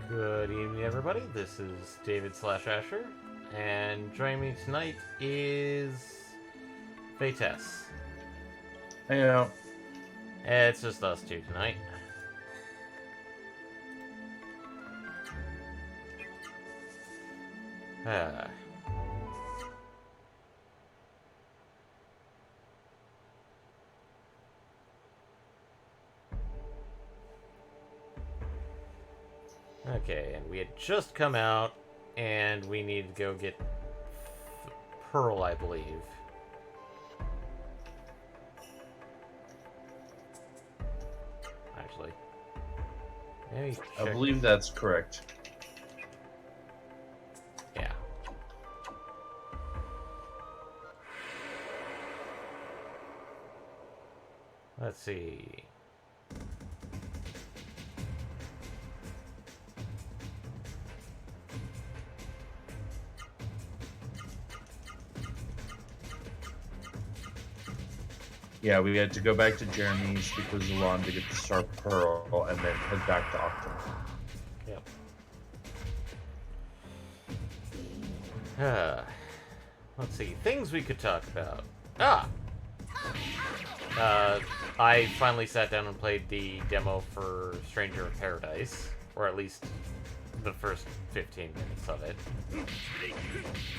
Good evening, everybody. This is David / Asher, and joining me tonight is Fates. Hey, out. It's just us two tonight. Ah. Okay, and we had just come out, and we need to go get Pearl, I believe. Actually, maybe I check. believe that's correct. Yeah. Let's see. Yeah, we had to go back to Jeremy, speak with Zalon to get the Star Pearl, and then head back to Octo. Yep. Let's see. Things we could talk about. I finally sat down and played the demo for Stranger of Paradise. Or at least the first 15 minutes of it.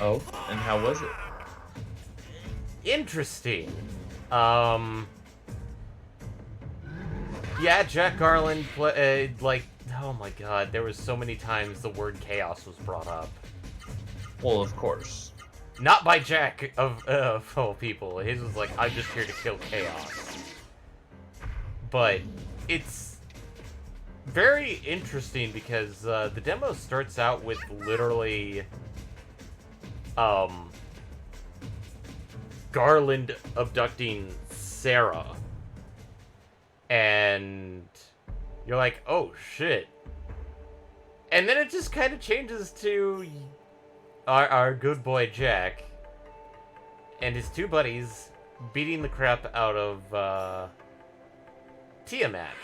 Oh, and how was it? Interesting. Yeah, Jack Garland, like, oh my god, there was so many times the word chaos was brought up. Well, of course. Not by Jack, of all people. His was like, I'm just here to kill chaos. But it's very interesting because the demo starts out with literally Garland abducting Sarah. And you're like, oh shit. And then it just kind of changes to our good boy Jack and his two buddies beating the crap out of Tiamat.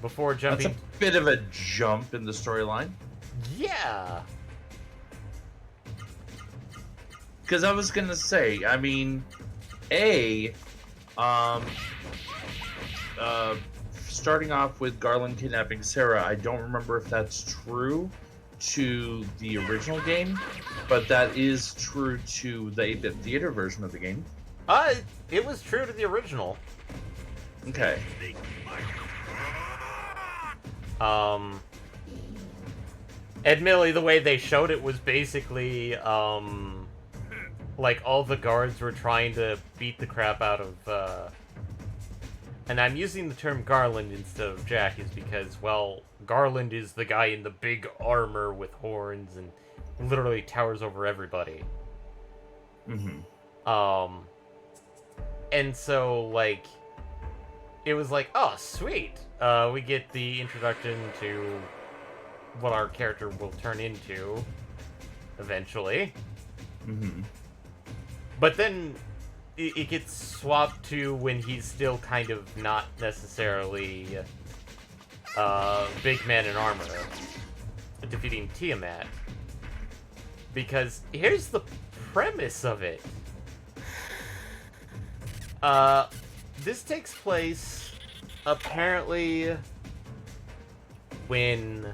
Before jumping... That's a bit of a jump in the storyline. Yeah. Because I was going to say, I mean, starting off with Garland kidnapping Sarah, I don't remember if that's true to the original game, but that is true to the 8-bit theater version of the game. It was true to the original. Okay. Admittedly, the way they showed it was basically, like, all the guards were trying to beat the crap out of, and I'm using the term Garland instead of Jack is because, well, Garland is the guy in the big armor with horns and literally towers over everybody. Mm-hmm. And so, like, it was like, oh, sweet. We get the introduction to what our character will turn into eventually. Mm-hmm. But then it gets swapped to when he's still kind of not necessarily big man in armor defeating Tiamat. Because here's the premise of it. This takes place apparently when,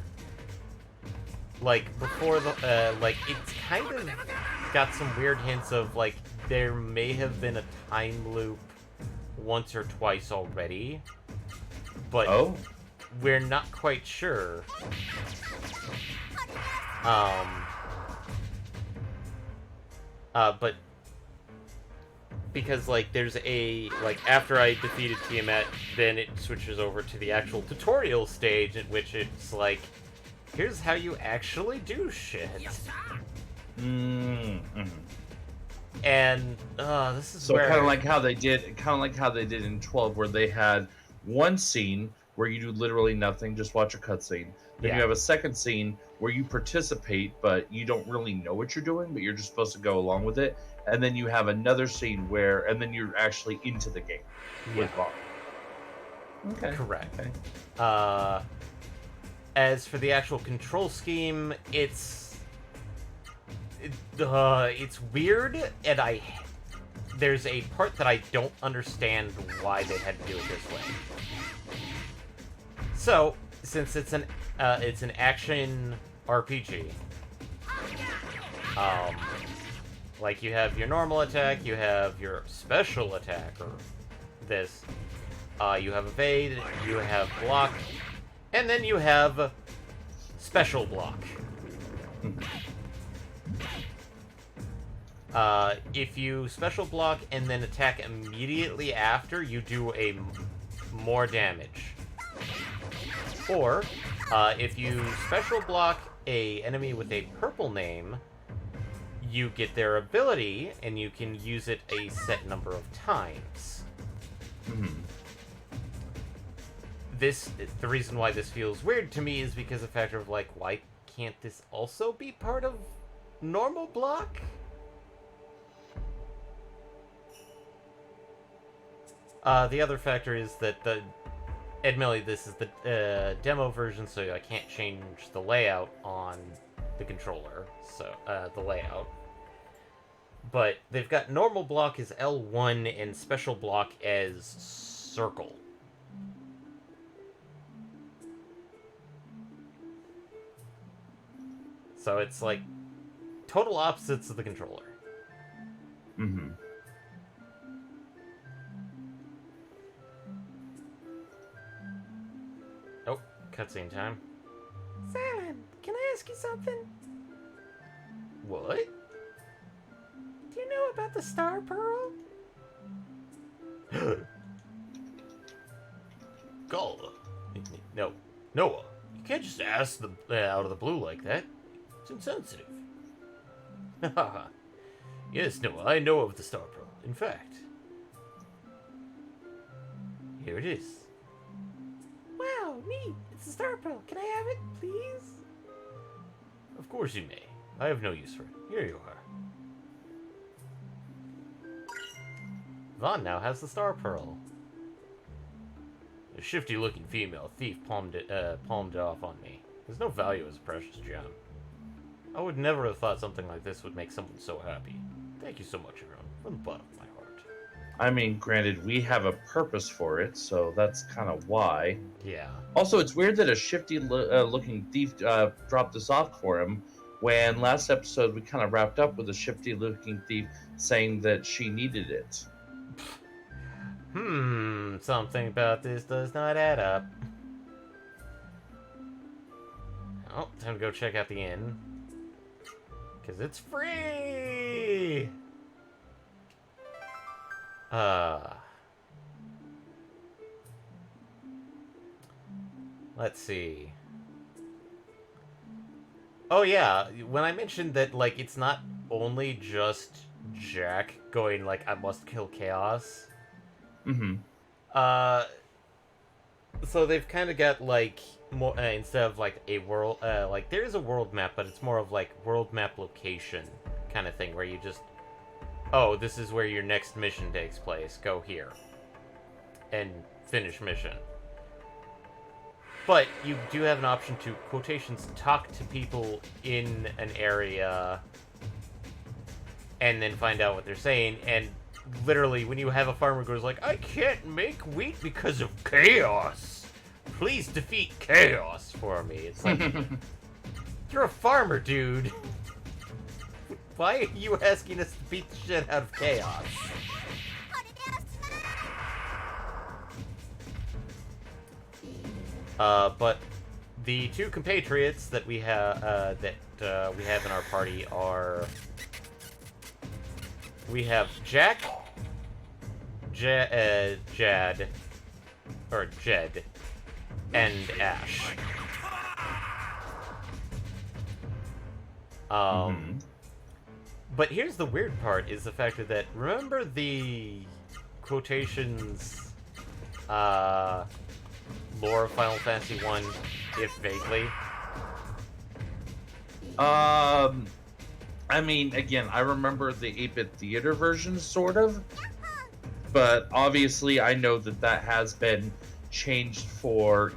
like, before the, like, it's kind of got some weird hints of, like, there may have been a time loop once or twice already, but we're not quite sure. But because, like, there's a, like, after I defeated Tiamat, then it switches over to the actual tutorial stage, in which it's like, here's how you actually do shit. Mm-hmm. And this is so where kind of like how they did in 12, where they had one scene where you do literally nothing, just watch a cutscene. Then you have a second scene where you participate, but you don't really know what you're doing, but you're just supposed to go along with it. And then you have another scene and then you're actually into the game with Bob. Okay. Correct. Okay. As for the actual control scheme, it's weird, and there's a part that I don't understand why they had to do it this way. So, since it's an action RPG, like you have your normal attack, you have your special attack, or this, you have evade, you have block, and then you have special block. If you special block and then attack immediately after, you do more damage. Or, if you special block a enemy with a purple name, you get their ability, and you can use it a set number of times. The reason why this feels weird to me is because of the factor of, like, why can't this also be part of normal block? The other factor is that admittedly, this is the demo version, so I can't change the layout on the controller, so, the layout. But they've got normal block as L1 and special block as circle. So it's like total opposites of the controller. Oh, cutscene time. Simon, can I ask you something? What? Do you know about the Star Pearl? Gulda. No. Noah, you can't just ask them out of the blue like that. It's insensitive. Yes, Noah, I know of the Star Pearl. In fact, here it is. Wow, neat. It's the Star Pearl. Can I have it, please? Of course you may. I have no use for it. Here you are. Vaughn now has the Star Pearl. A shifty-looking female thief palmed it off on me. There's no value as a precious gem. I would never have thought something like this would make someone so happy. Thank you so much, everyone, from the bottom of my heart. I mean, granted, we have a purpose for it, so that's kind of why. Yeah. Also, it's weird that a shifty-looking thief dropped this off for him, when last episode we kind of wrapped up with a shifty-looking thief saying that she needed it. Something about this does not add up. Oh, time to go check out the inn. Because it's free! Let's see. Oh yeah, when I mentioned that, like, it's not only just Jack going, like, I must kill Chaos. So they've kind of got, like, more, instead of, like, a world, like, there is a world map, but it's more of, like, world map location kind of thing, where you just, oh, this is where your next mission takes place, go here. And finish mission. But you do have an option to, quotations, talk to people in an area, and then find out what they're saying, and literally, when you have a farmer who goes like, I can't make wheat because of chaos. Please defeat chaos for me. It's like, you're a farmer, dude. Why are you asking us to beat the shit out of chaos? But the two compatriots that we have in our party are, we have Jack, Jed, and Ash. But here's the weird part, is the fact that, remember the quotations, lore of Final Fantasy 1, if vaguely? I mean, again, I remember the 8-bit theater version, sort of. But obviously, I know that has been changed for,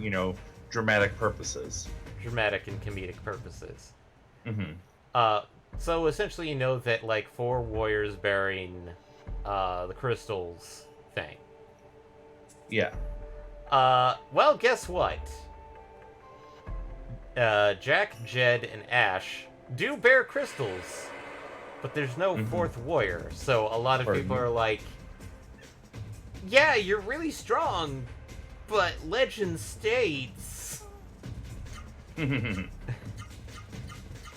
dramatic purposes. Dramatic and comedic purposes. Mm-hmm. So essentially you know that, like, 4 warriors bearing the crystals thing. Yeah. Well, guess what? Jack, Jed, and Ash do bear crystals, but there's no 4th warrior, so a lot of people are like, yeah, you're really strong, but legend states...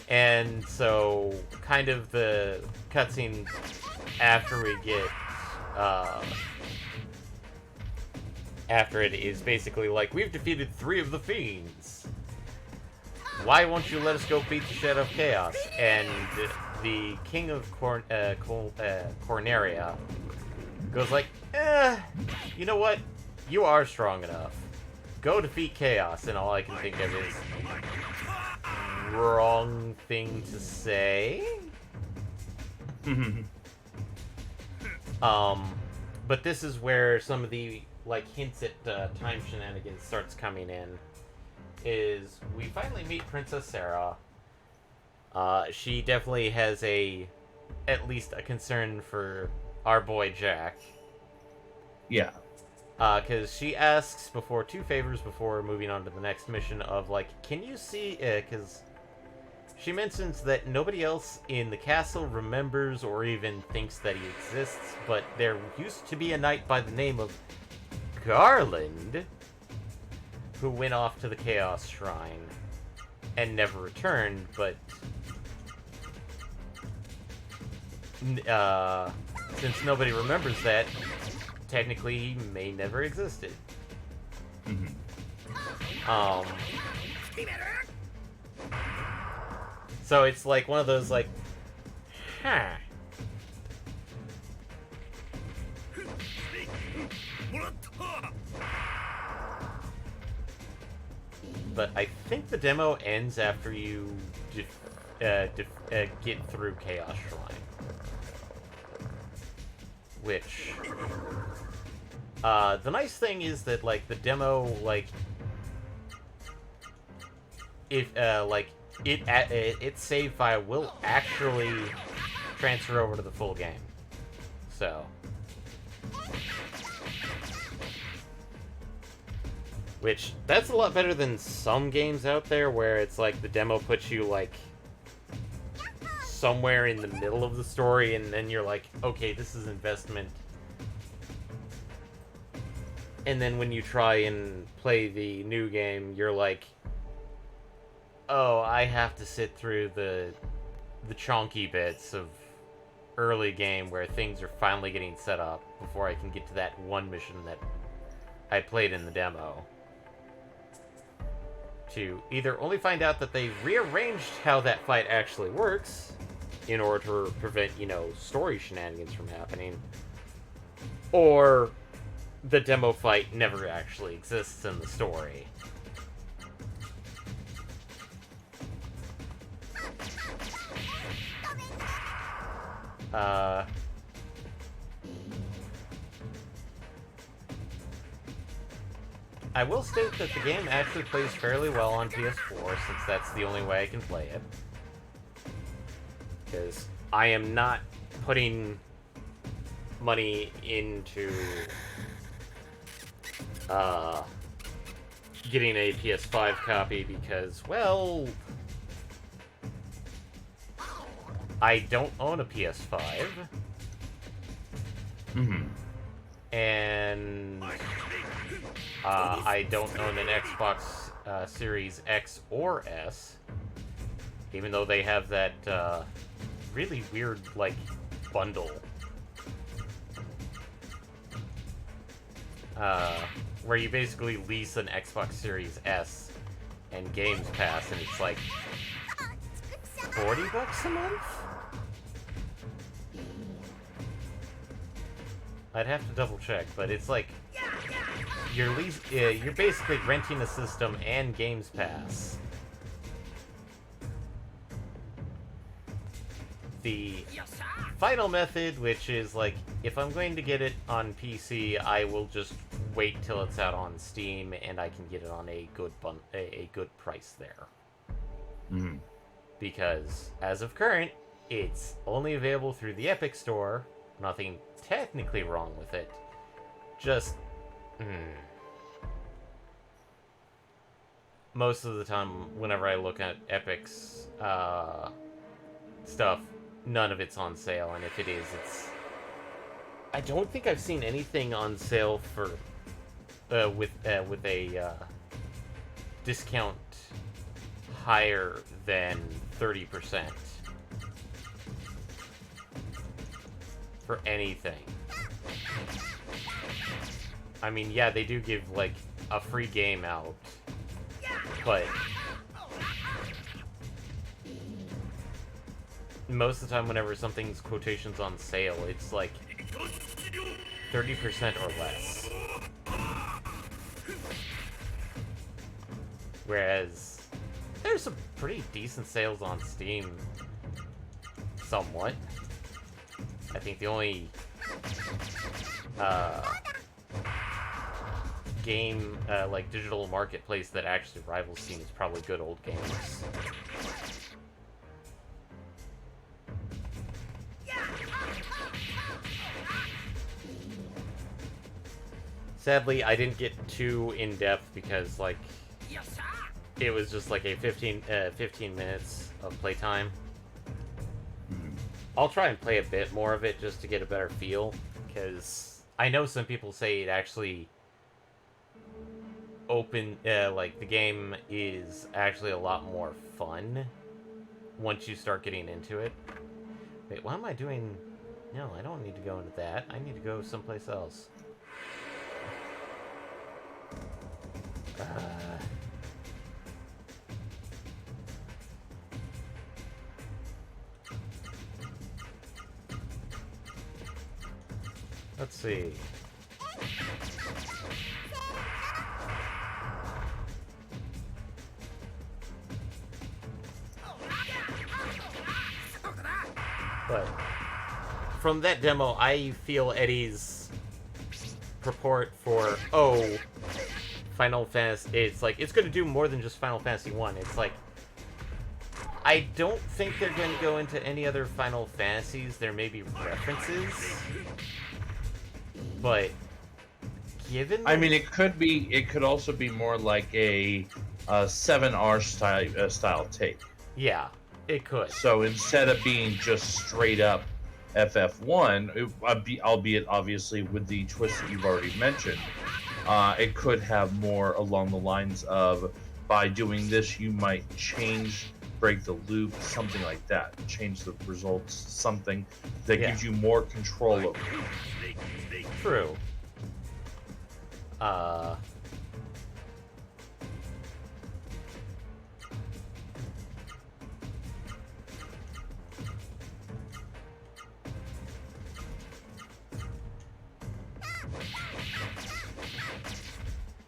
And so, kind of the cutscene after we get, after it is basically like, we've defeated 3 of the fiends. Why won't you let us go beat the Shadow of Chaos? And the King of Corneria goes like, you know what? You are strong enough. Go defeat Chaos. And all I can think of is, wrong thing to say. But this is where some of the, like, hints at time shenanigans starts coming in. Is we finally meet Princess Sarah. She definitely has at least a concern for our boy Jack. Yeah. Because she asks 2 favors before moving on to the next mission of, like, can you see, because she mentions that nobody else in the castle remembers or even thinks that he exists, but there used to be a knight by the name of Garland who went off to the Chaos Shrine and never returned, but since nobody remembers that, technically he may never existed. So it's like one of those, like, huh. But I think the demo ends after you get through Chaos Shrine. Which, the nice thing is that, like, the demo, like, if, like, its save file will actually transfer over to the full game. So. Which, that's a lot better than some games out there where it's like the demo puts you, like, somewhere in the middle of the story, and then you're like, okay, this is investment. And then when you try and play the new game, you're like, oh, I have to sit through the chonky bits of early game where things are finally getting set up before I can get to that one mission that I played in the demo. To either only find out that they rearranged how that fight actually works in order to prevent, story shenanigans from happening, or the demo fight never actually exists in the story. I will state that the game actually plays fairly well on PS4, since that's the only way I can play it. Because I am not putting money into getting a PS5 copy because, well, I don't own a PS5. And I don't own an Xbox Series X or S, even though they have that really weird, like, bundle. Where you basically lease an Xbox Series S and Games Pass, and it's like $40 a month? I'd have to double check, but it's like you're basically renting a system and Games Pass. The final method, which is like, if I'm going to get it on PC, I will just wait till it's out on Steam and I can get it on a good price there. Mm-hmm. Because as of current, it's only available through the Epic Store. Nothing technically wrong with it. Just most of the time, whenever I look at Epic's stuff, none of it's on sale, and if it is, it's... I don't think I've seen anything on sale for with a discount higher than 30% for anything. I mean, yeah, they do give like a free game out, but most of the time whenever something's quotations on sale, it's like 30% or less. Whereas there's some pretty decent sales on Steam, somewhat. I think the only game, like digital marketplace that actually rivals Steam is probably Good Old Games. Sadly, I didn't get too in-depth because, like, it was just like a 15 minutes of playtime. I'll try and play a bit more of it just to get a better feel, because I know some people say it actually like, the game is actually a lot more fun once you start getting into it. Wait, why am I doing... No, I don't need to go into that. I need to go someplace else. Let's see. But from that demo, I feel Eddie's purport for, oh, Final Fantasy, it's like, it's going to do more than just Final Fantasy 1. It's like, I don't think they're going to go into any other Final Fantasies. There may be references, but given... I mean, it could also be more like a 7R style take. Yeah, it could. So instead of being just straight up FF1, albeit obviously with the twist that you've already mentioned, it could have more along the lines of, by doing this, you might break the loop, something like that. Change the results, something that gives you more control over it. True.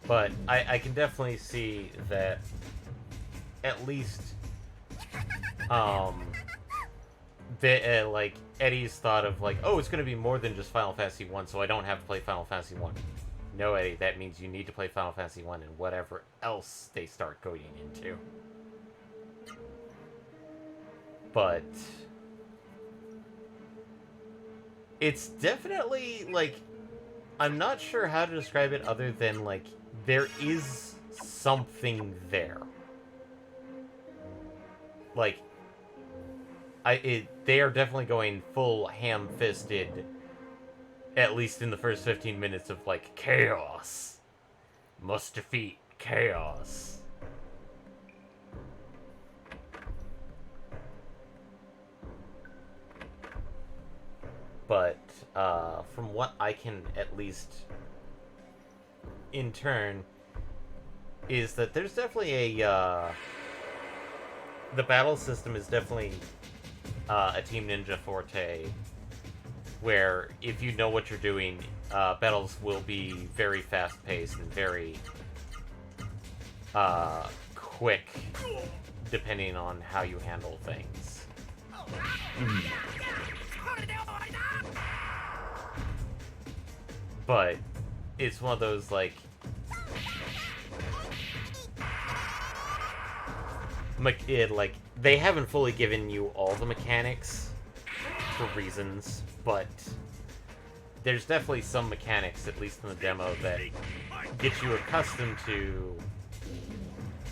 But I can definitely see that at least like Eddie's thought of like, oh, it's going to be more than just Final Fantasy 1, so I don't have to play Final Fantasy 1. No, Eddie, that means you need to play Final Fantasy 1 and whatever else they start going into. But it's definitely, like, I'm not sure how to describe it other than, like, there is something there. Like, they are definitely going full ham-fisted, at least in the first 15 minutes of, like, chaos. Must defeat chaos. But, from what I can at least in turn, is that there's definitely a, the battle system is definitely a Team Ninja forte, where if you know what you're doing, battles will be very fast-paced and very quick, depending on how you handle things. But it's one of those, like, like, they haven't fully given you all the mechanics for reasons, but there's definitely some mechanics, at least in the demo, that get you accustomed to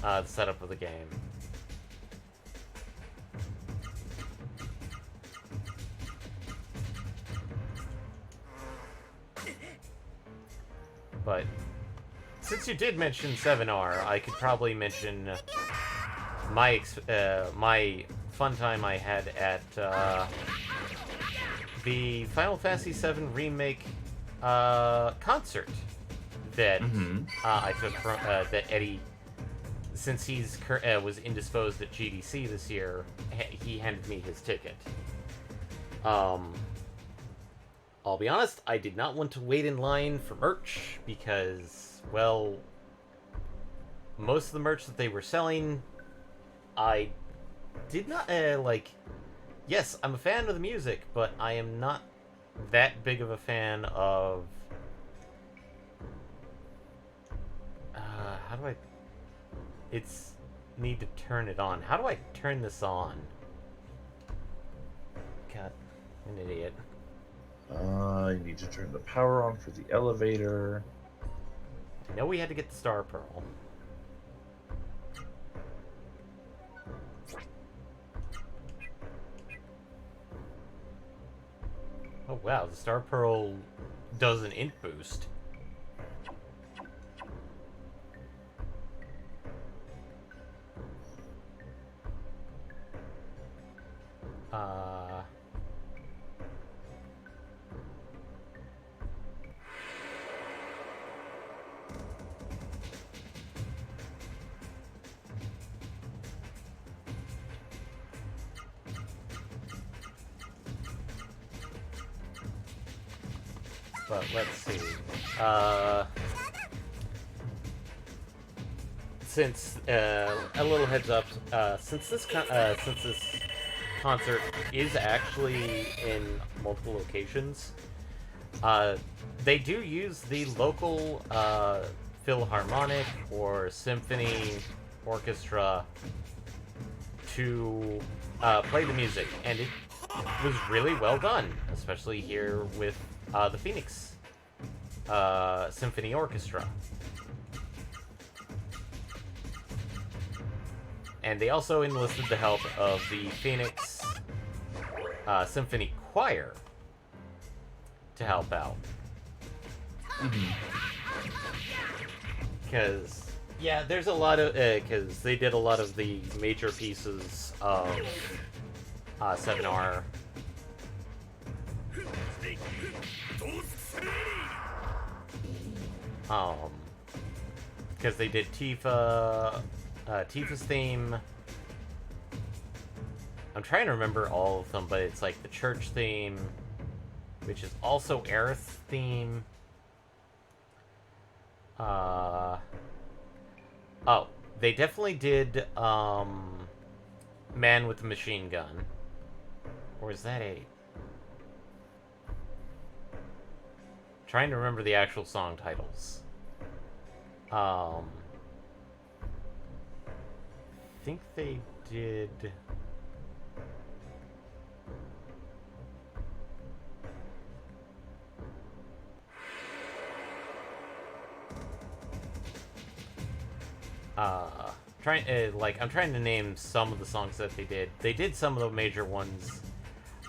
the setup of the game. But since you did mention 7R, I could probably mention my fun time I had at the Final Fantasy VII Remake concert that I took from that Eddie, since he's was indisposed at GDC this year, he handed me his ticket. I'll be honest, I did not want to wait in line for merch because, well, most of the merch that they were selling, I did not, like, yes, I'm a fan of the music, but I am not that big of a fan of, how do I, need to turn it on. How do I turn this on? God, I'm an idiot. You need to turn the power on for the elevator. I know we had to get the Star Pearl. Oh wow, the Star Pearl does an int boost. But let's see. Since a little heads up, since this concert is actually in multiple locations, they do use the local philharmonic or symphony orchestra to play the music, and it was really well done, especially here with the Phoenix Symphony Orchestra. And they also enlisted the help of the Phoenix Symphony Choir to help out. Because, yeah, there's a lot of... because they did a lot of the major pieces of 7R. Because they did Tifa's theme. I'm trying to remember all of them, but it's like the church theme, which is also Aerith's theme. Oh, they definitely did Man with the Machine Gun. Or is that a... Trying to remember the actual song titles. I think they did... I'm trying to name some of the songs that they did. They did some of the major ones.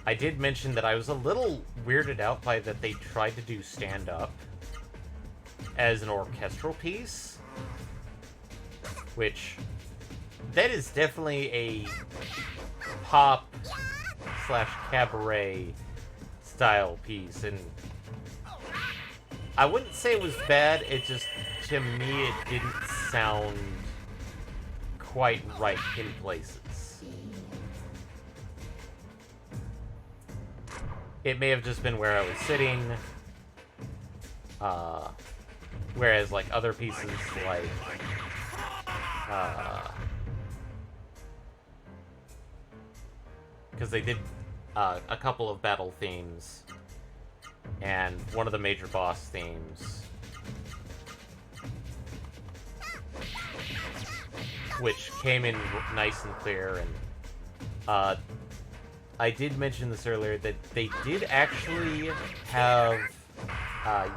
I did mention that I was a little weirded out by that they tried to do stand-up as an orchestral piece, which that is definitely a pop / cabaret style piece, and I wouldn't say it was bad, it just, to me, it didn't sound quite right in places. It may have just been where I was sitting, whereas, like, other pieces, like, because they did a couple of battle themes, and one of the major boss themes, which came in nice and clear. And I did mention this earlier that they did actually have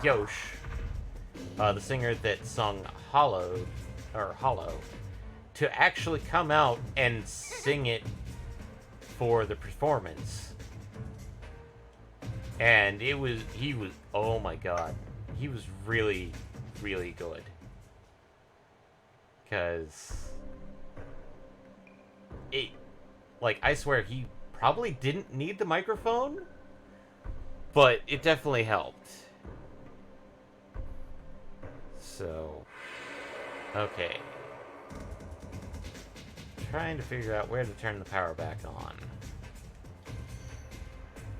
Yosh, the singer that sung Hollow, to actually come out and sing it for the performance. And he was, oh my god, he was really, really good. Because I swear, he probably didn't need the microphone, but it definitely helped. So, okay. Trying to figure out where to turn the power back on.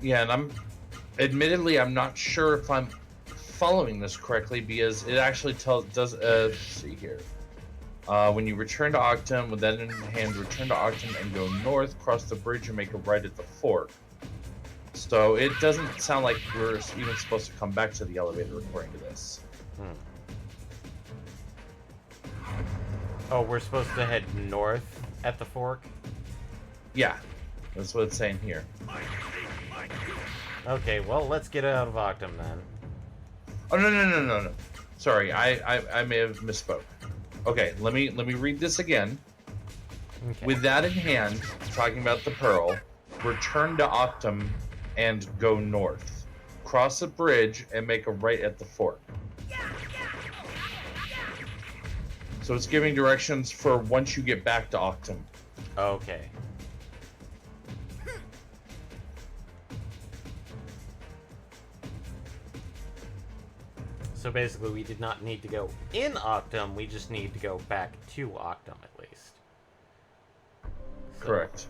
Yeah, and I'm not sure if I'm following this correctly, because it actually let's see here. When you return to Octum, with that in hand, return to Octum and go north, cross the bridge, and make a right at the fork. So it doesn't sound like we're even supposed to come back to the elevator according to this. Oh, we're supposed to head north at the fork? Yeah, that's what it's saying here. Okay, well, let's get out of Octum then. Oh, no. Sorry, I may have misspoke. Okay, let me read this again. Okay. With that in hand, talking about the Pearl, return to Octum and go north. Cross the bridge and make a right at the fork. So it's giving directions for once you get back to Octum. Okay. So basically, we did not need to go in Octum, we just need to go back to Octum, at least. So, Correct.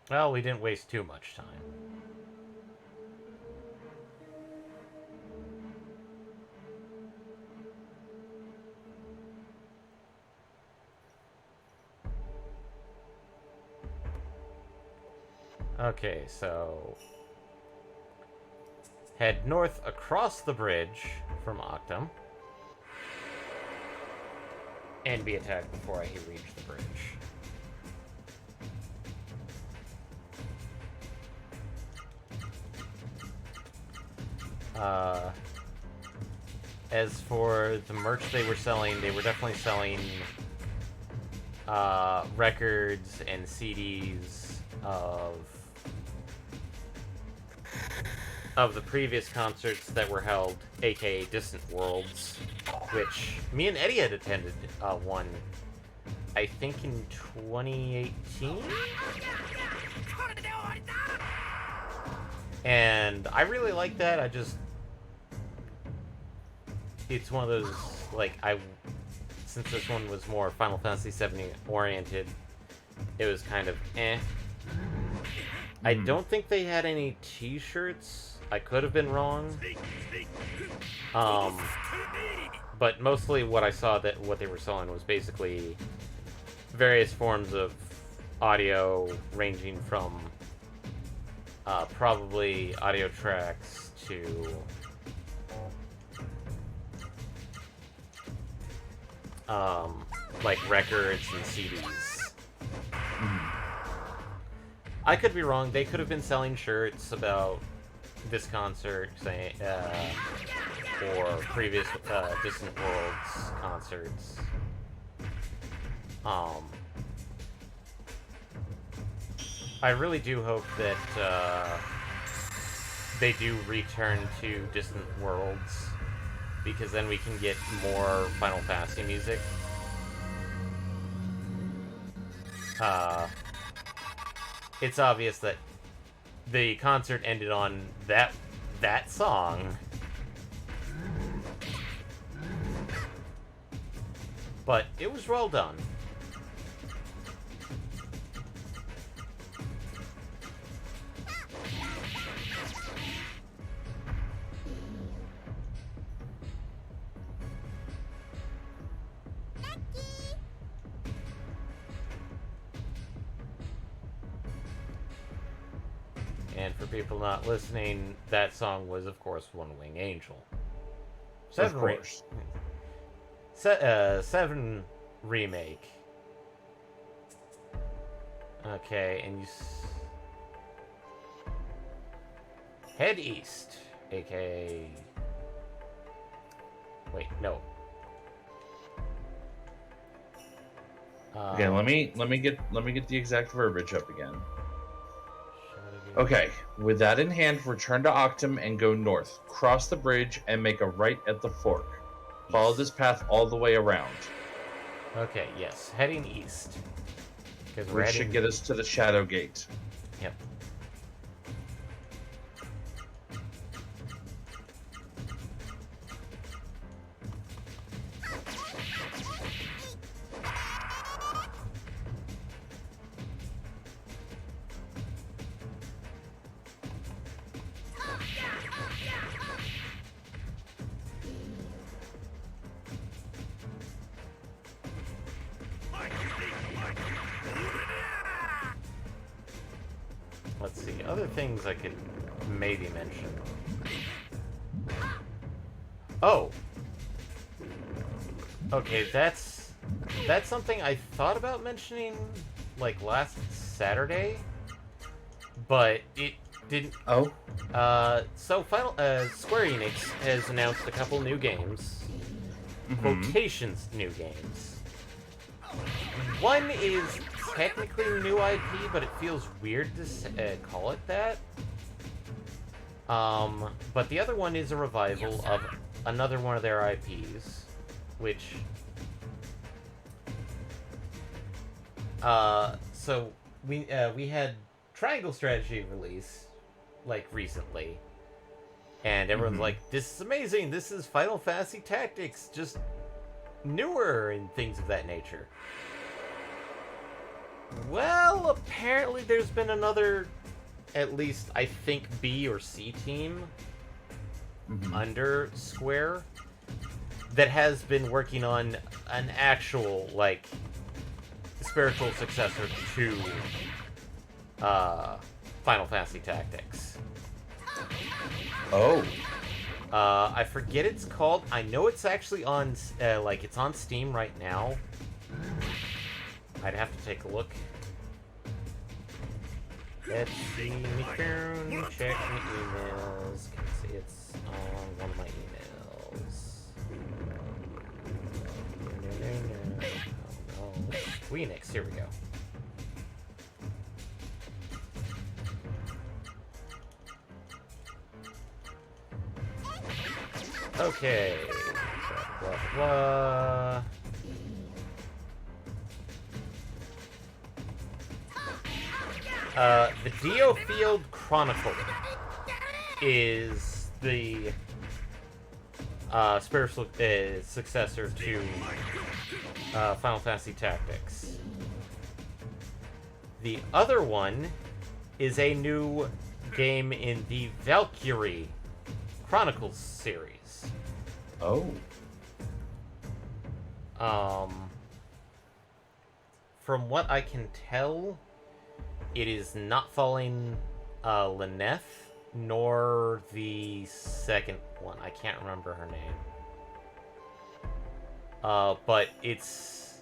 well, we didn't waste too much time. Okay, so head north across the bridge from Octum and be attacked before I reach the bridge. As for the merch they were selling, they were definitely selling records and CDs of the previous concerts that were held, aka Distant Worlds, which me and Eddie had attended one, I think in 2018? And I really like that. It's one of those, since this one was more Final Fantasy VII oriented, it was kind of eh. I don't think they had any t-shirts. I could have been wrong. But mostly what I saw what they were selling was basically various forms of audio ranging from probably audio tracks to like records and CDs. I could be wrong. They could have been selling shirts about this concert, say, or previous Distant Worlds concerts. I really do hope that they do return to Distant Worlds, because then we can get more Final Fantasy music. It's obvious that the concert ended on that song. But it was well done. And for people not listening, that song was, of course, One Wing Angel. Of course. 7 remake. Okay, and you head east, aka. Wait, no. Okay, let me get the exact verbiage up again. Okay, with that in hand, return to Octum and go north. Cross the bridge and make a right at the fork. Follow this path all the way around. Okay, yes, heading east. Because Which should get us to the Shadow Gate. Yep. Let's see, other things I could maybe mention. Oh! Okay, that's something I thought about mentioning, like, last Saturday, but it didn't... Oh? So Square Enix has announced a couple new games. Quotations new games. One is technically new IP, but it feels weird to call it that. But the other one is a revival of another one of their IPs, which... So we had Triangle Strategy release, like, recently. And everyone's like, this is amazing, this is Final Fantasy Tactics, just newer and things of that nature. Well, apparently there's been another, at least, I think, B or C team under Square that has been working on an actual, like, spiritual successor to Final Fantasy Tactics. Oh. I forget it's called. I know it's actually on, it's on Steam right now. I'd have to take a look. Let's see my phone, check my emails. Can see it's on one of my emails. Oh no. Squeenix, here we go. Okay. Blah, blah, blah. The Dio Field Chronicle is the spiritual successor to Final Fantasy Tactics. The other one is a new game in the Valkyrie Chronicles series. Oh. From what I can tell, it is not following Lyneth, nor the second one. I can't remember her name. But it's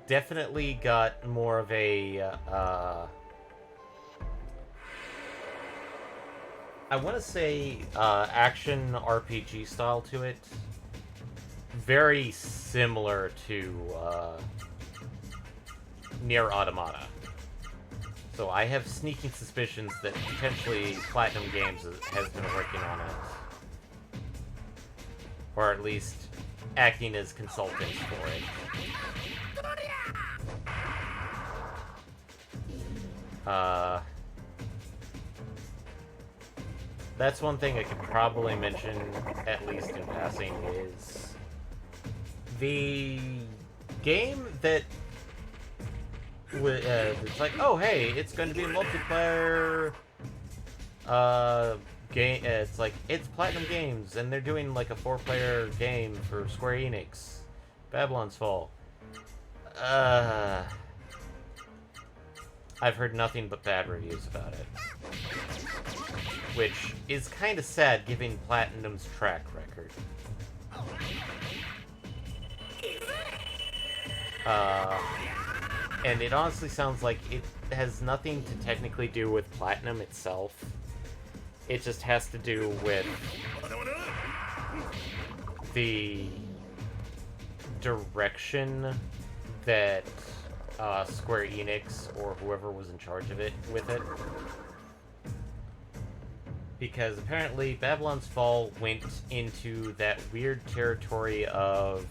definitely got more of a... I want to say action RPG style to it. Very similar to Nier Automata. So I have sneaking suspicions that potentially Platinum Games has been working on it. Or at least acting as consultants for it. That's one thing I could probably mention, at least in passing, is the game that it's like, oh hey, it's going to be a multiplayer game. It's like, it's Platinum Games, and they're doing like a 4-player game for Square Enix, Babylon's Fall. I've heard nothing but bad reviews about it. which is kind of sad given Platinum's track record. And it honestly sounds like it has nothing to technically do with Platinum itself. It just has to do with the direction that Square Enix or whoever was in charge of it with it. Because apparently Babylon's Fall went into that weird territory of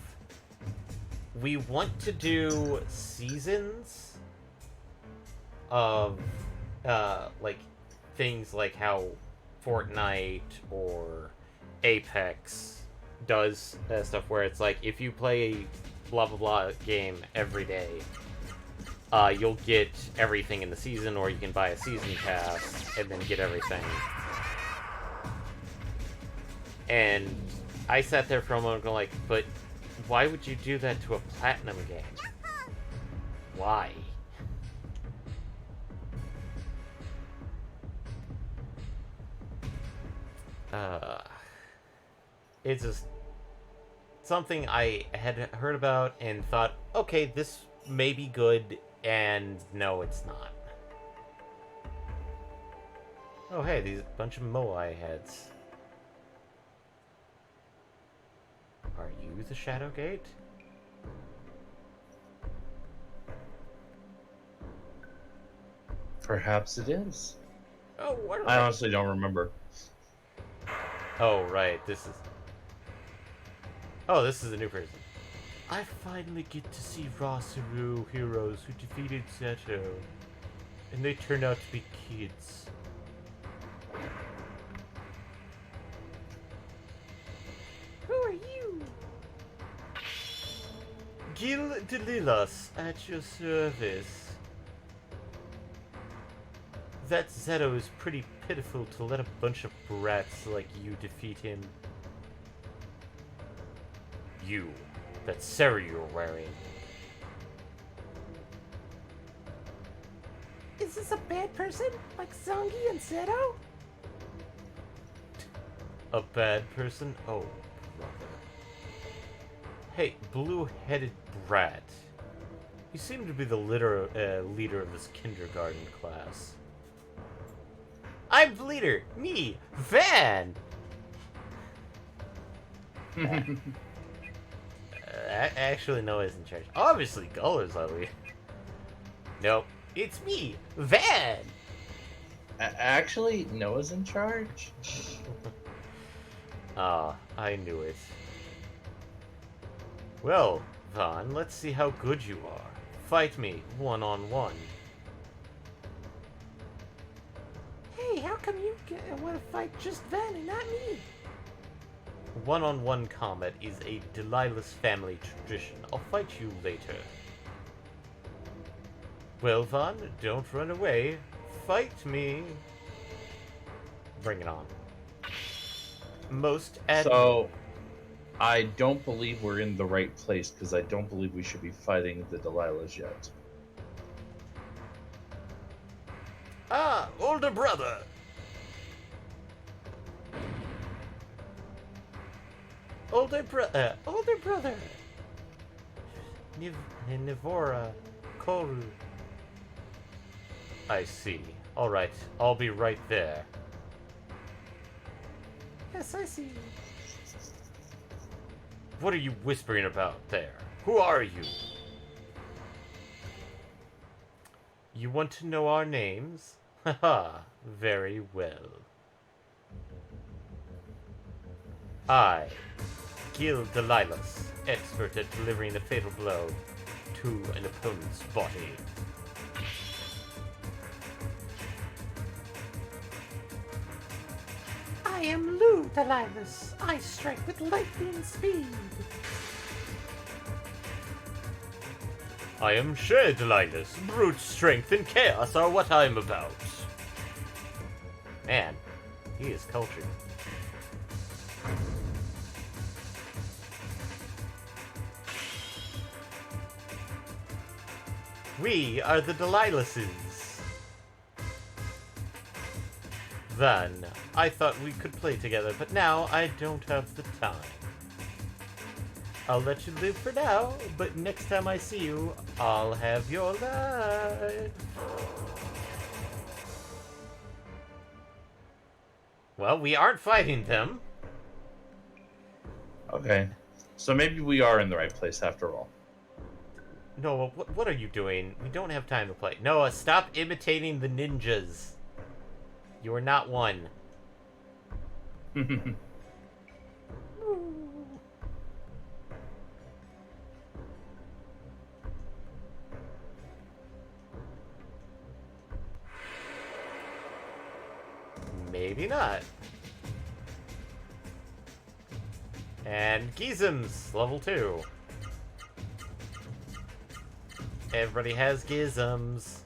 we want to do seasons of like things like how Fortnite or Apex does stuff where it's like if you play a blah blah blah game every day, you'll get everything in the season, or you can buy a season pass and then get everything. And I sat there for a moment going like, but why would you do that to a Platinum game? Why? It's just something I had heard about and thought, okay, this may be good, and no, it's not. Oh, hey, these bunch of Moai heads. Are you the Shadowgate? Perhaps it is. Oh, what are I honestly don't remember. Oh, right, this is... Oh, this is a new person. I finally get to see Rasaru heroes who defeated Zeto. And they turn out to be kids. Who are you? Gil Delilas at your service. That Zeto is pretty pitiful to let a bunch of brats like you defeat him. You. That Sari you're wearing. Is this a bad person? Like Zangi and Zeto? A bad person? Oh, brother. Hey, blue-headed brat. You seem to be the leader of this kindergarten class. I'm the leader! Me! Van! Actually, Noah's in charge. Obviously, Guller's our leader. Nope. It's me! Van! Actually, Noah's in charge? Ah, I knew it. Well, Van, let's see how good you are. Fight me, one-on-one. Hey, how come you want to fight just Van and not me? One-on-one combat is a Delilah's family tradition. I'll fight you later. Well, Van, don't run away. Fight me. Bring it on. So, I don't believe we're in the right place, because I don't believe we should be fighting the Delilahs yet. Ah, older brother! Older brother! Nivora, Koru. I see. Alright, I'll be right there. Yes, I see. What are you whispering about there? Who are you? You want to know our names? Haha, very well. I, Gil Delilahs, expert at delivering the fatal blow to an opponent's body. I am Lou Delilahs. I strike with lightning speed. I am Shay Delilahs. Brute strength and chaos are what I'm about. Man, he is cultured. We are the Delilahses. Then, I thought we could play together, but now I don't have the time. I'll let you live for now, but next time I see you, I'll have your life. Well, we aren't fighting them. Okay. So maybe we are in the right place after all. Noah, what are you doing? We don't have time to play. Noah, stop imitating the ninjas. You are not one. Maybe not. And Gizms, level 2. Everybody has Gizms.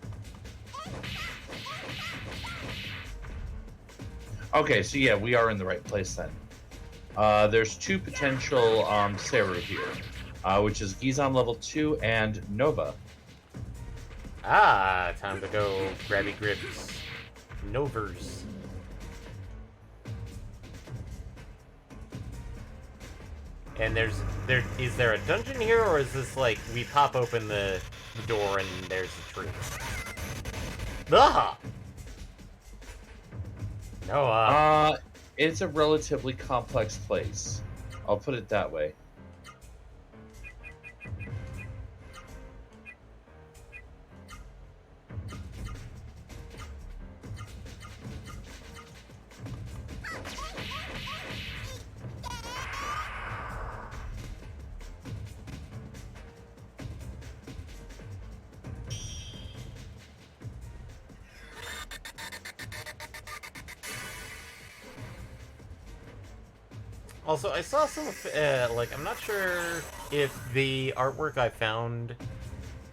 Okay, so yeah, we are in the right place then. There's 2 potential Seru here, which is Gizam level 2 and Nova. Ah, time to go grabby grips. Novers. And is there a dungeon here, or is this like we pop open the door and there's a tree? Ah! No, It's a relatively complex place. I'll put it that way. Also, I saw some, like, I'm not sure if the artwork I found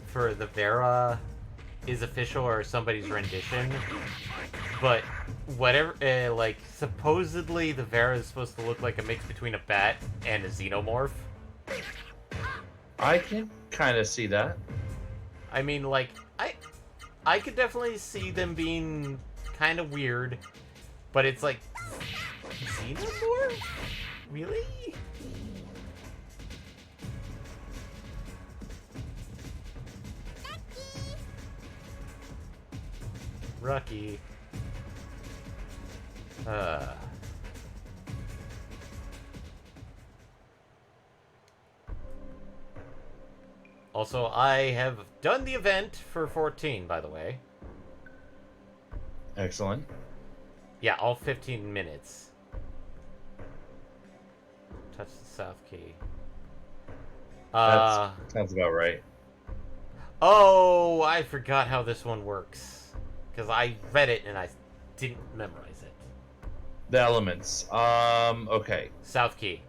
for the Vera is official or somebody's rendition, but whatever, like, supposedly the Vera is supposed to look like a mix between a bat and a xenomorph. I can kind of see that. I mean, like, I could definitely see them being kind of weird, but it's like, xenomorph? Really? Rocky. Also, I have done the event for 14, by the way. Excellent. Yeah, all 15 minutes. Touch the south key. That sounds about right. Oh, I forgot how this one works. Because I read it and I didn't memorize it. The elements. Okay. South key.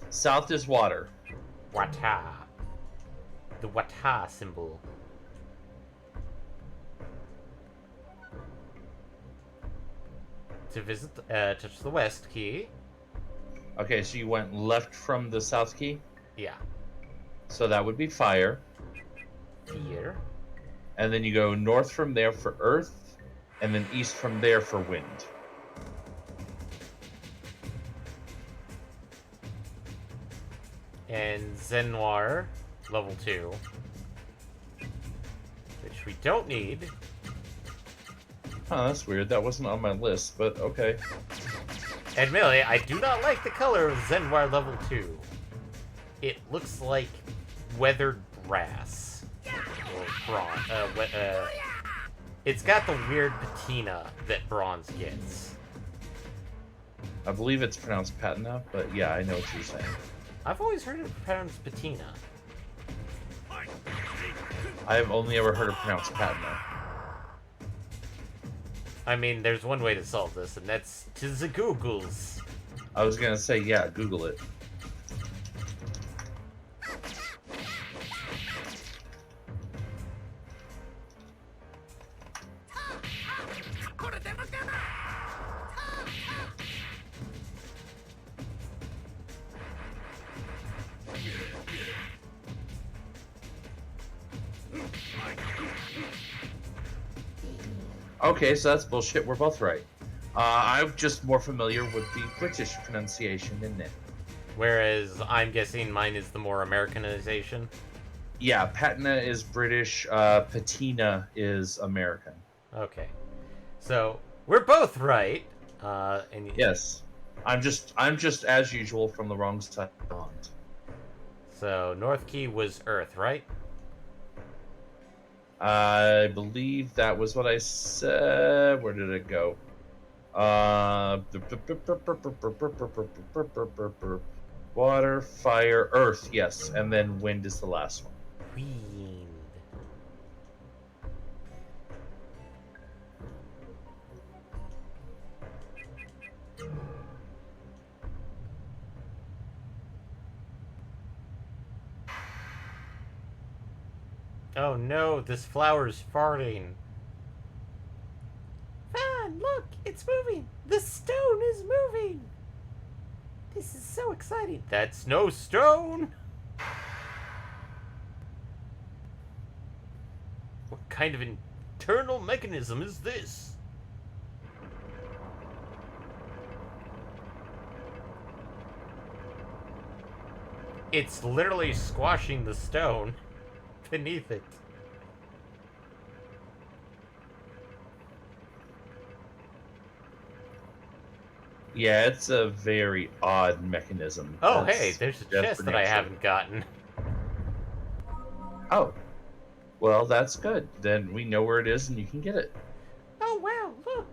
South is water. Wata. The Wata symbol. To visit, touch the west key. Okay, so you went left from the south key? Yeah. So that would be fire. Here. And then you go north from there for earth, and then east from there for wind. And Zenoir, level 2. Which we don't need. Huh, that's weird. That wasn't on my list, but okay. Admittedly, I do not like the color of Zenoir level 2. It looks like weathered brass. Or bronze. It's got the weird patina that bronze gets. I believe it's pronounced patina, but yeah, I know what you're saying. I've always heard it pronounced patina. I've only ever heard it pronounced patina. I mean, there's one way to solve this, and that's to the Googles. I was gonna say, yeah, Google it. Okay, so that's bullshit. We're both right. I'm just more familiar with the British pronunciation in it. Whereas I'm guessing mine is the more Americanization. Yeah, patina is British. Patina is American. Okay. So, we're both right. And Yes, I'm just as usual from the wrong side of the pond. so North Key was Earth, right? I believe that was what I said. Where did it go? Water, fire, earth. Yes, and then wind is the last one. Wind. Oh no, this flower's farting. Fan, look, it's moving. The stone is moving. This is so exciting. That's no stone. What kind of internal mechanism is this? It's literally squashing the stone beneath it. Yeah, it's a very odd mechanism. Oh, hey, there's a chest that I nature. haven't gotten. Oh, well, that's good. Then we know where it is, and you can get it. Oh, wow, look.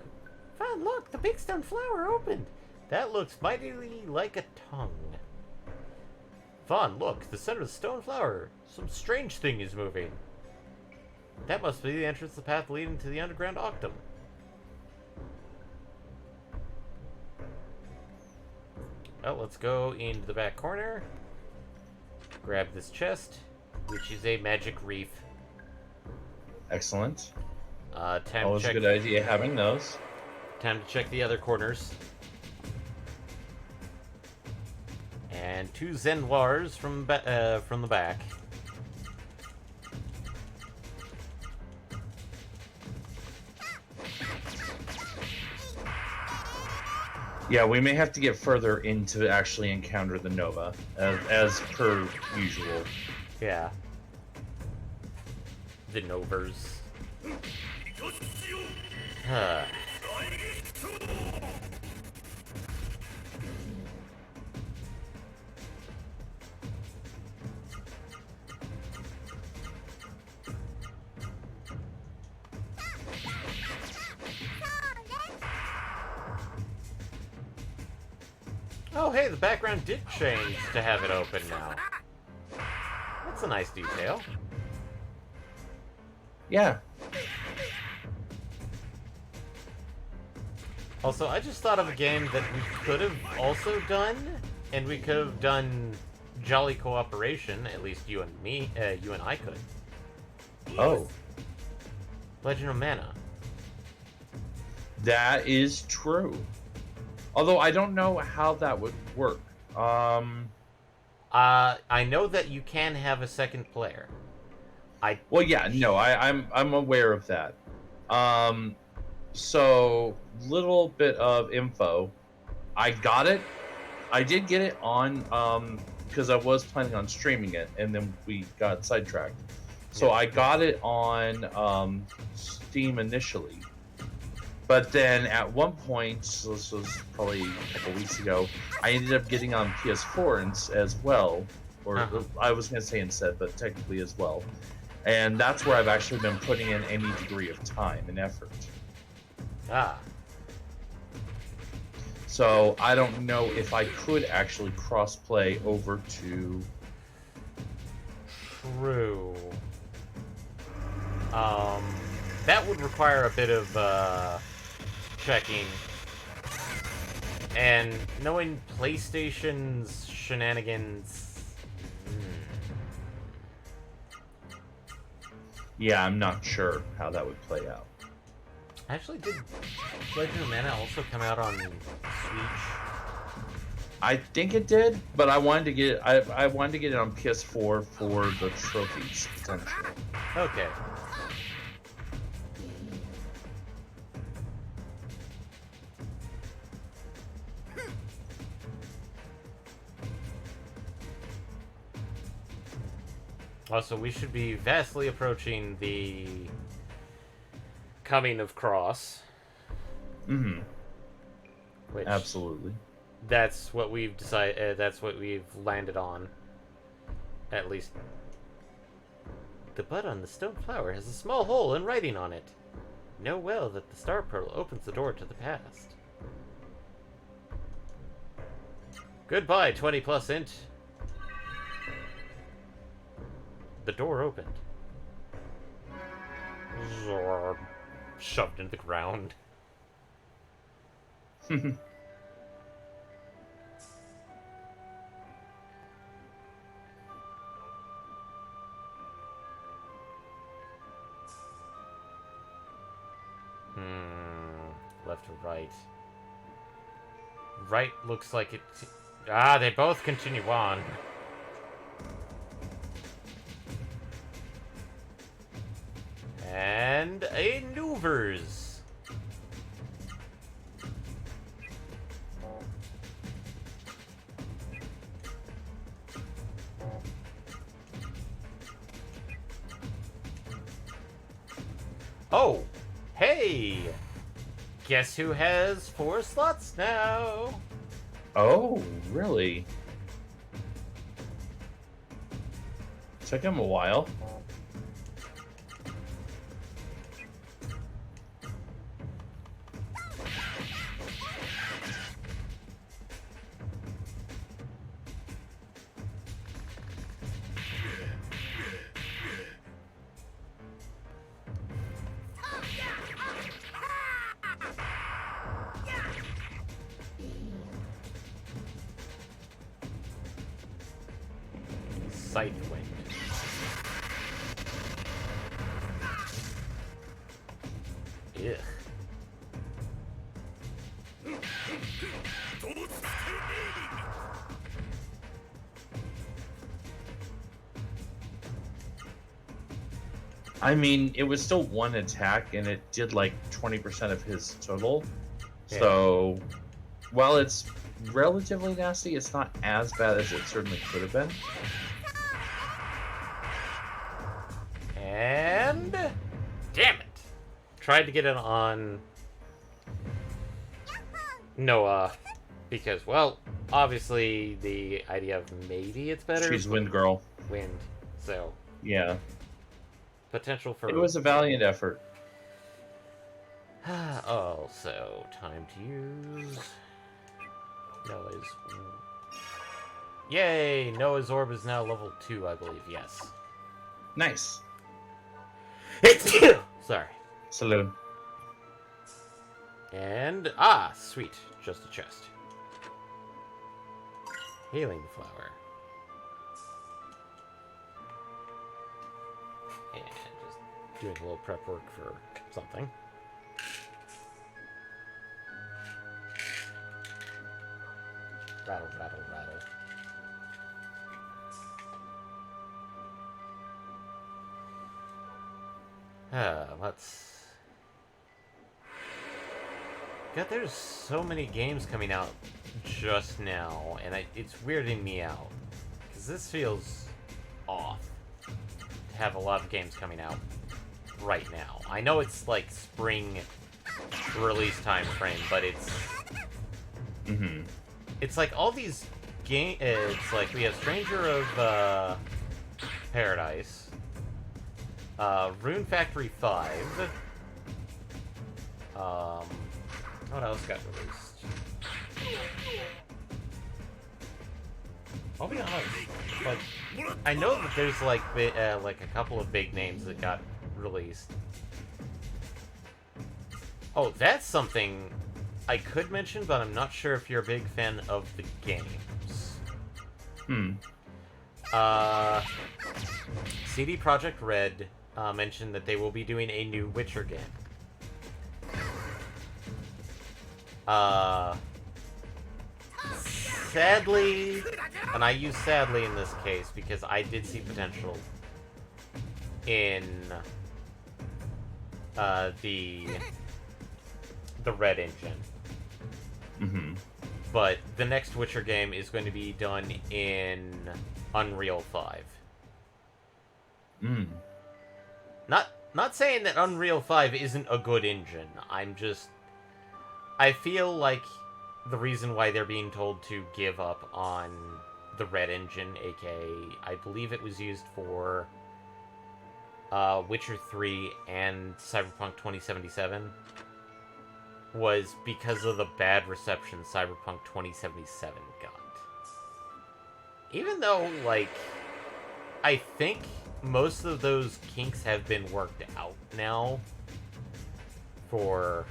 Fun, look, the big stone flower opened. That looks mightily like a tongue. Vaughn, look, the center of the stone flower. Some strange thing is moving. That must be the entrance to the path leading to the underground Octum. Well, let's go into the back corner. Grab this chest, which is a magic reef. Excellent. Time Always to a check. good idea having those. Time to check the other corners. And 2 Zenwars from the back. Yeah, we may have to get further in to actually encounter the Nova, as per usual. Yeah. The Novers. Huh. Oh, hey, the background did change to have it open now. That's a nice detail. Yeah. Also, I just thought of a game that we could have also done, and we could have done Jolly Cooperation, at least you and me, you and I could. Oh, Legend of Mana. that is true. Although I don't know how that would work. I know that you can have a second player. Well, yeah, no, I'm aware of that. So little bit of info. I got it. I did get it on because I was planning on streaming it, and then we got sidetracked. So I got it on Steam initially, but then at one point, so this was probably a couple weeks ago, I ended up getting on PS4 as well, or I was going to say instead, but technically as well. And that's where I've actually been putting in any degree of time and effort. Ah. So I don't know if I could actually cross-play over to... True. That would require a bit of, checking. And knowing PlayStation's shenanigans... Yeah, I'm not sure how that would play out. Actually, did Legend of Mana also come out on Switch? I think it did, but I wanted to get it. I wanted to get it on PS4 for the trophies potentially. Okay. Also, we should be vastly approaching the coming of Cross. Mm-hmm. Which Absolutely. that's what we've decided. That's what we've landed on. At least, the bud on the stone flower has a small hole in writing on it. Know well that the star pearl opens the door to the past. Goodbye, 20 plus int. The door opened. Zorb. Shoved into the ground. Left or right? Right looks like it... Ah, they both continue on. And a Noovers. Oh, hey! Guess who has 4 slots now? Oh, really? Took him a while. Scythe Wind. Ugh. I mean, it was still one attack, and it did like 20% of his total. Yeah. So, while it's relatively nasty, it's not as bad as it certainly could have been. And... damn it! Tried to get it on... Noah. Because, well, obviously the idea of maybe it's better. She's Wind Girl. Wind. So, Yeah. potential for... It was a valiant effort. Also, time to use... Noah's... Yay! Noah's Orb is now level 2, I believe, yes. Nice. Sorry. Saloon. And, sweet. Just a chest. Healing Flower. And just doing a little prep work for something. Rattle, rattle, rattle. Let's... God, there's so many games coming out just now, and it's weirding me out. Because this feels off to have a lot of games coming out right now. I know it's like spring release time frame, but it's... Mm-hmm. It's like all these games... It's like we have Stranger of Paradise, Rune Factory 5, what else got released? I'll be honest, like, I know that there's like a couple of big names that got released. Oh, that's something I could mention, but I'm not sure if you're a big fan of the games. CD Projekt Red mentioned that they will be doing a new Witcher game. Sadly, and I use sadly in this case because I did see potential in the Red engine. Mm-hmm. But the next Witcher game is going to be done in Unreal 5. Mm. Not saying that Unreal 5 isn't a good engine. I feel like the reason why they're being told to give up on the Red Engine, aka I believe it was used for Witcher 3 and Cyberpunk 2077, was because of the bad reception Cyberpunk 2077 got. Even though, like, I think most of those kinks have been worked out now for...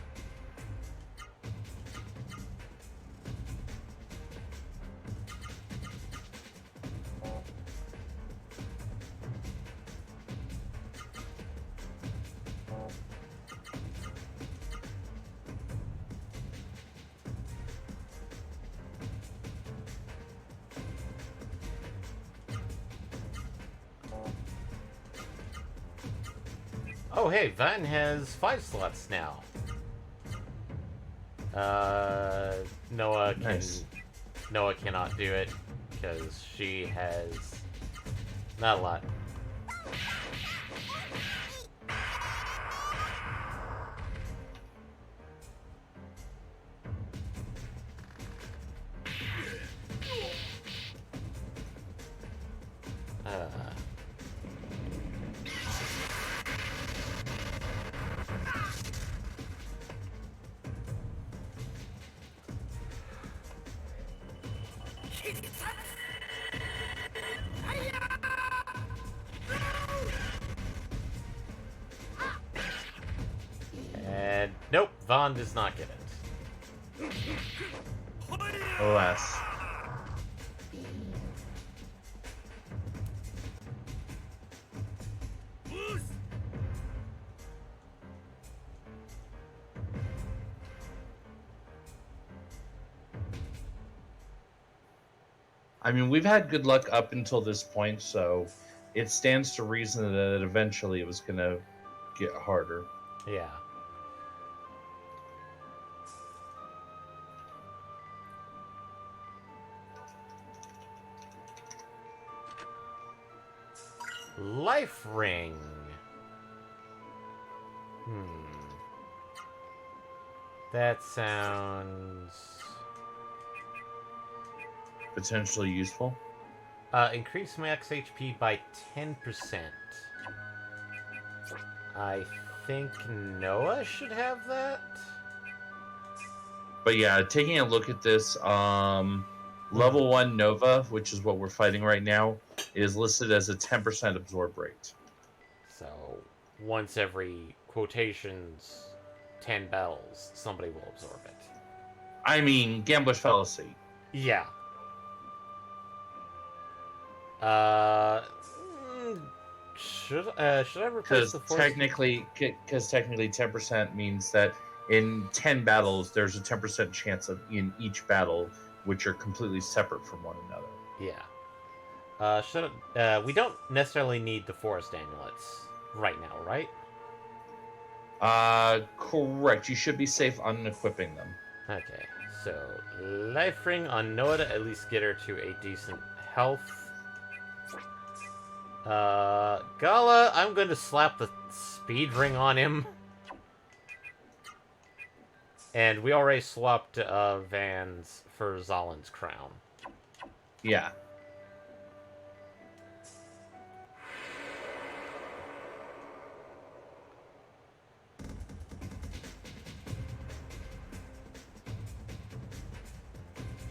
Oh, hey, Van has 5 slots now. Noah can... Nice. Noah cannot do it, because she has... not a lot. And nope, Vaughn does not get it. Alas. I mean, we've had good luck up until this point, so it stands to reason that eventually it was going to get harder. Yeah. Life ring. That sounds... Potentially useful. Increase max HP by 10%. I think Noah should have that? But yeah, taking a look at this, level 1 Nova, which is what we're fighting right now, is listed as a 10% absorb rate. So, once every quotations 10 battles, somebody will absorb it. I mean, Gambler's Fallacy. Yeah. Should I replace the force? Because technically 10% means that in 10 battles, there's a 10% chance of in each battle, which are completely separate from one another. Yeah. We don't necessarily need the forest amulets right now, right? Correct. You should be safe unequipping them. Okay, so life ring on Noah to at least get her to a decent health. Gala, I'm going to slap the speed ring on him. And we already swapped Van's for Zolin's crown. Yeah.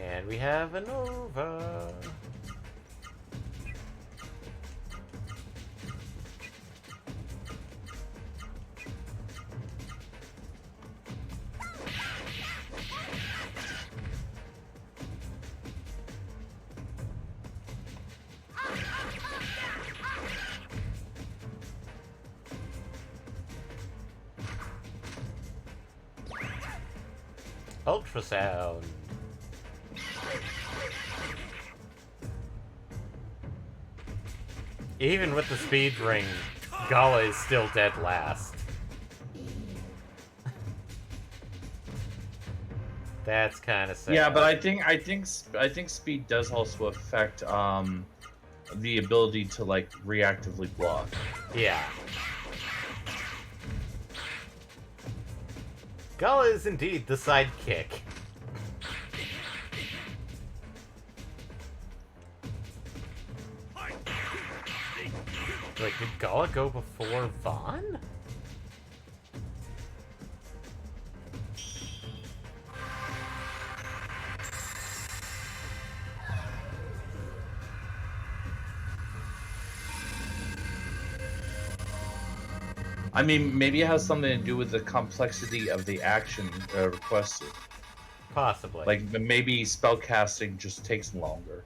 And we have a Nova. Ultrasound. Even with the speed ring, Gala is still dead last. That's kind of sad. Yeah, but I think speed does also affect the ability to like reactively block. Yeah. Gala is indeed the sidekick. Wait, did Gala go before Vaughn? I mean, maybe it has something to do with the complexity of the action requested. Possibly. Like maybe spellcasting just takes longer.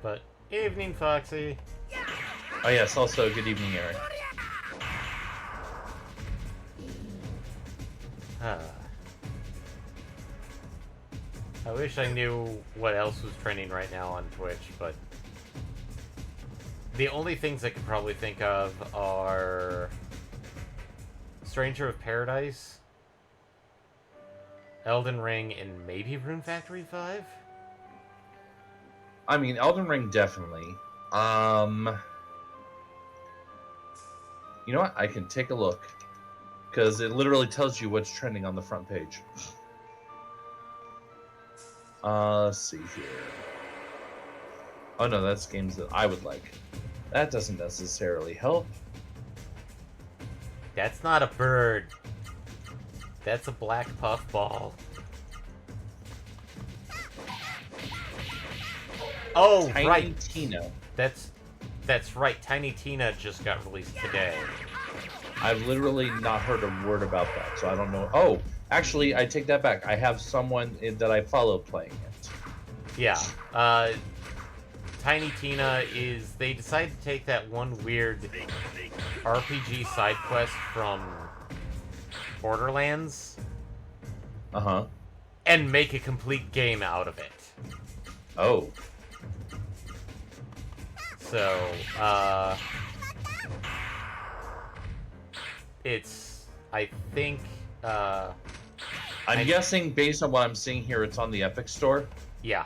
But, evening, Foxy. Oh yes, also good evening, Eric. I wish I knew what else was trending right now on Twitch, but the only things I could probably think of are Stranger of Paradise, Elden Ring, and maybe Rune Factory 5? I mean, Elden Ring definitely. You know what? I can take a look because it literally tells you what's trending on the front page. Let's see here. Oh no, that's games that I would like. That doesn't necessarily help. That's not a bird. That's a black puffball. Oh, Tiny right. Tina. That's right. Tiny Tina just got released today. I've literally not heard a word about that, so I don't know. Oh, actually, I take that back. I have someone that I follow playing it. Yeah. Tiny Tina is... They decided to take that one weird RPG side quest from Borderlands Uh-huh. and make a complete game out of it. Oh. So, it's... I think, I'm guessing, based on what I'm seeing here, it's on the Epic Store? Yeah.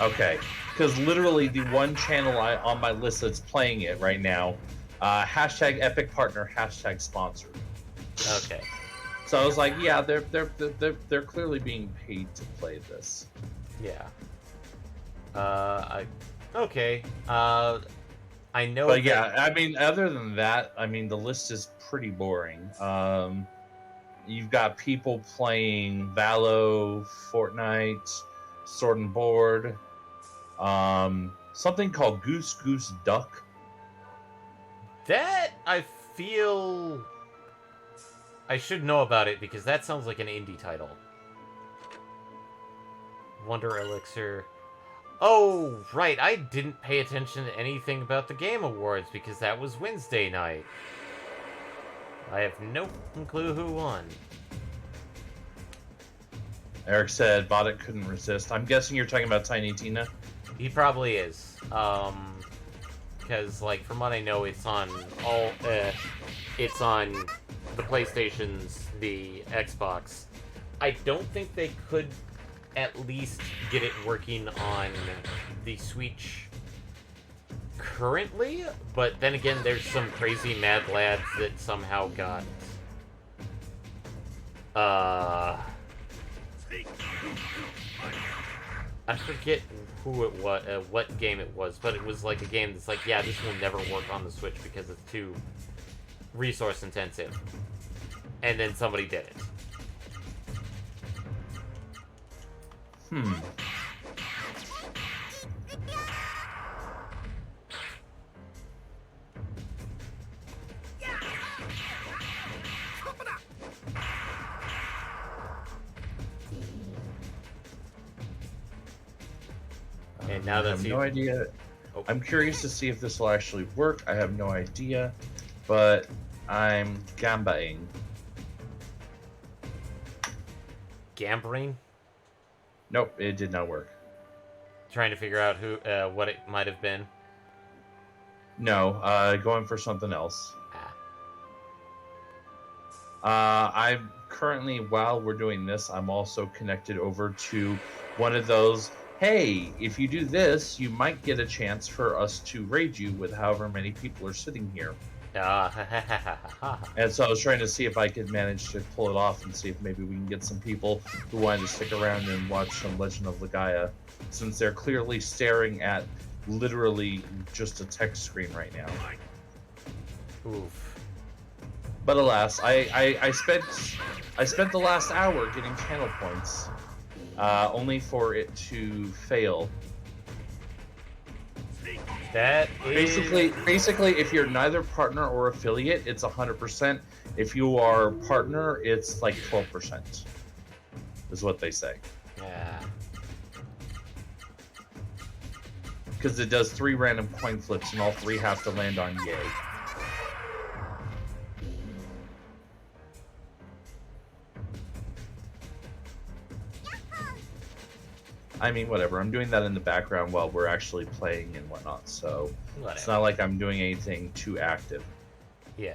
Okay. Because literally the one channel on my list that's playing it right now, hashtag Epic Partner, hashtag Sponsored. Okay. So I was like, yeah, they're clearly being paid to play this. Yeah. Okay. I know. But yeah, I mean, other than that, I mean, the list is pretty boring. You've got people playing Valo, Fortnite, Sword and Board, something called Goose Goose Duck. That, I feel... I should know about it, because that sounds like an indie title. Wonder Elixir... Oh, right, I didn't pay attention to anything about the Game Awards, because that was Wednesday night. I have no clue who won. Eric said Bodic couldn't resist. I'm guessing you're talking about Tiny Tina? He probably is. Because, like, from what I know, it's on all... it's on the PlayStations, the Xbox. I don't think they could at least get it working on the Switch currently, but then again, there's some crazy mad lads that somehow got... I forget who it was, what game it was, but it was like a game that's like, yeah, this will never work on the Switch because it's too resource intensive. And then somebody did it. And now I that's have no idea. Oh. I'm curious to see if this will actually work. I have no idea, but I'm gambaing. Gambling? Nope, it did not work. Trying to figure out who, what it might have been. No, going for something else. Ah. I'm currently, while we're doing this, I'm also connected over to one of those. Hey, if you do this, you might get a chance for us to raid you with however many people are sitting here. And so I was trying to see if I could manage to pull it off and see if maybe we can get some people who wanted to stick around and watch some Legend of Legaia, since they're clearly staring at literally just a text screen right now. Oof. But alas, I spent the last hour getting channel points, only for it to fail. That is... Basically, if you're neither partner or affiliate, it's 100%. If you are partner, it's like 12%. Is what they say. Yeah. Because it does 3 random coin flips, and all 3 have to land on yay. I mean, whatever. I'm doing that in the background while we're actually playing and whatnot, so Whatever. it's not like I'm doing anything too active Yeah.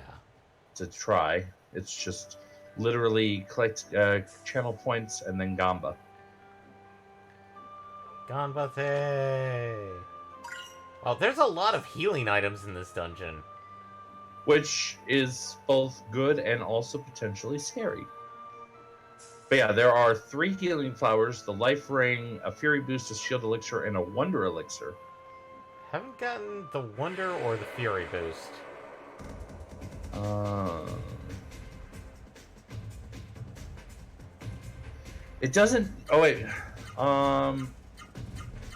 to try. It's just literally collect channel points and then Gamba. Ganbate! Well, there's a lot of healing items in this dungeon. Which is both good and also potentially scary. But yeah, there are 3 healing flowers, the life ring, a fury boost, a shield elixir, and a wonder elixir. Haven't gotten the Wonder or the Fury boost. It doesn't. Oh wait.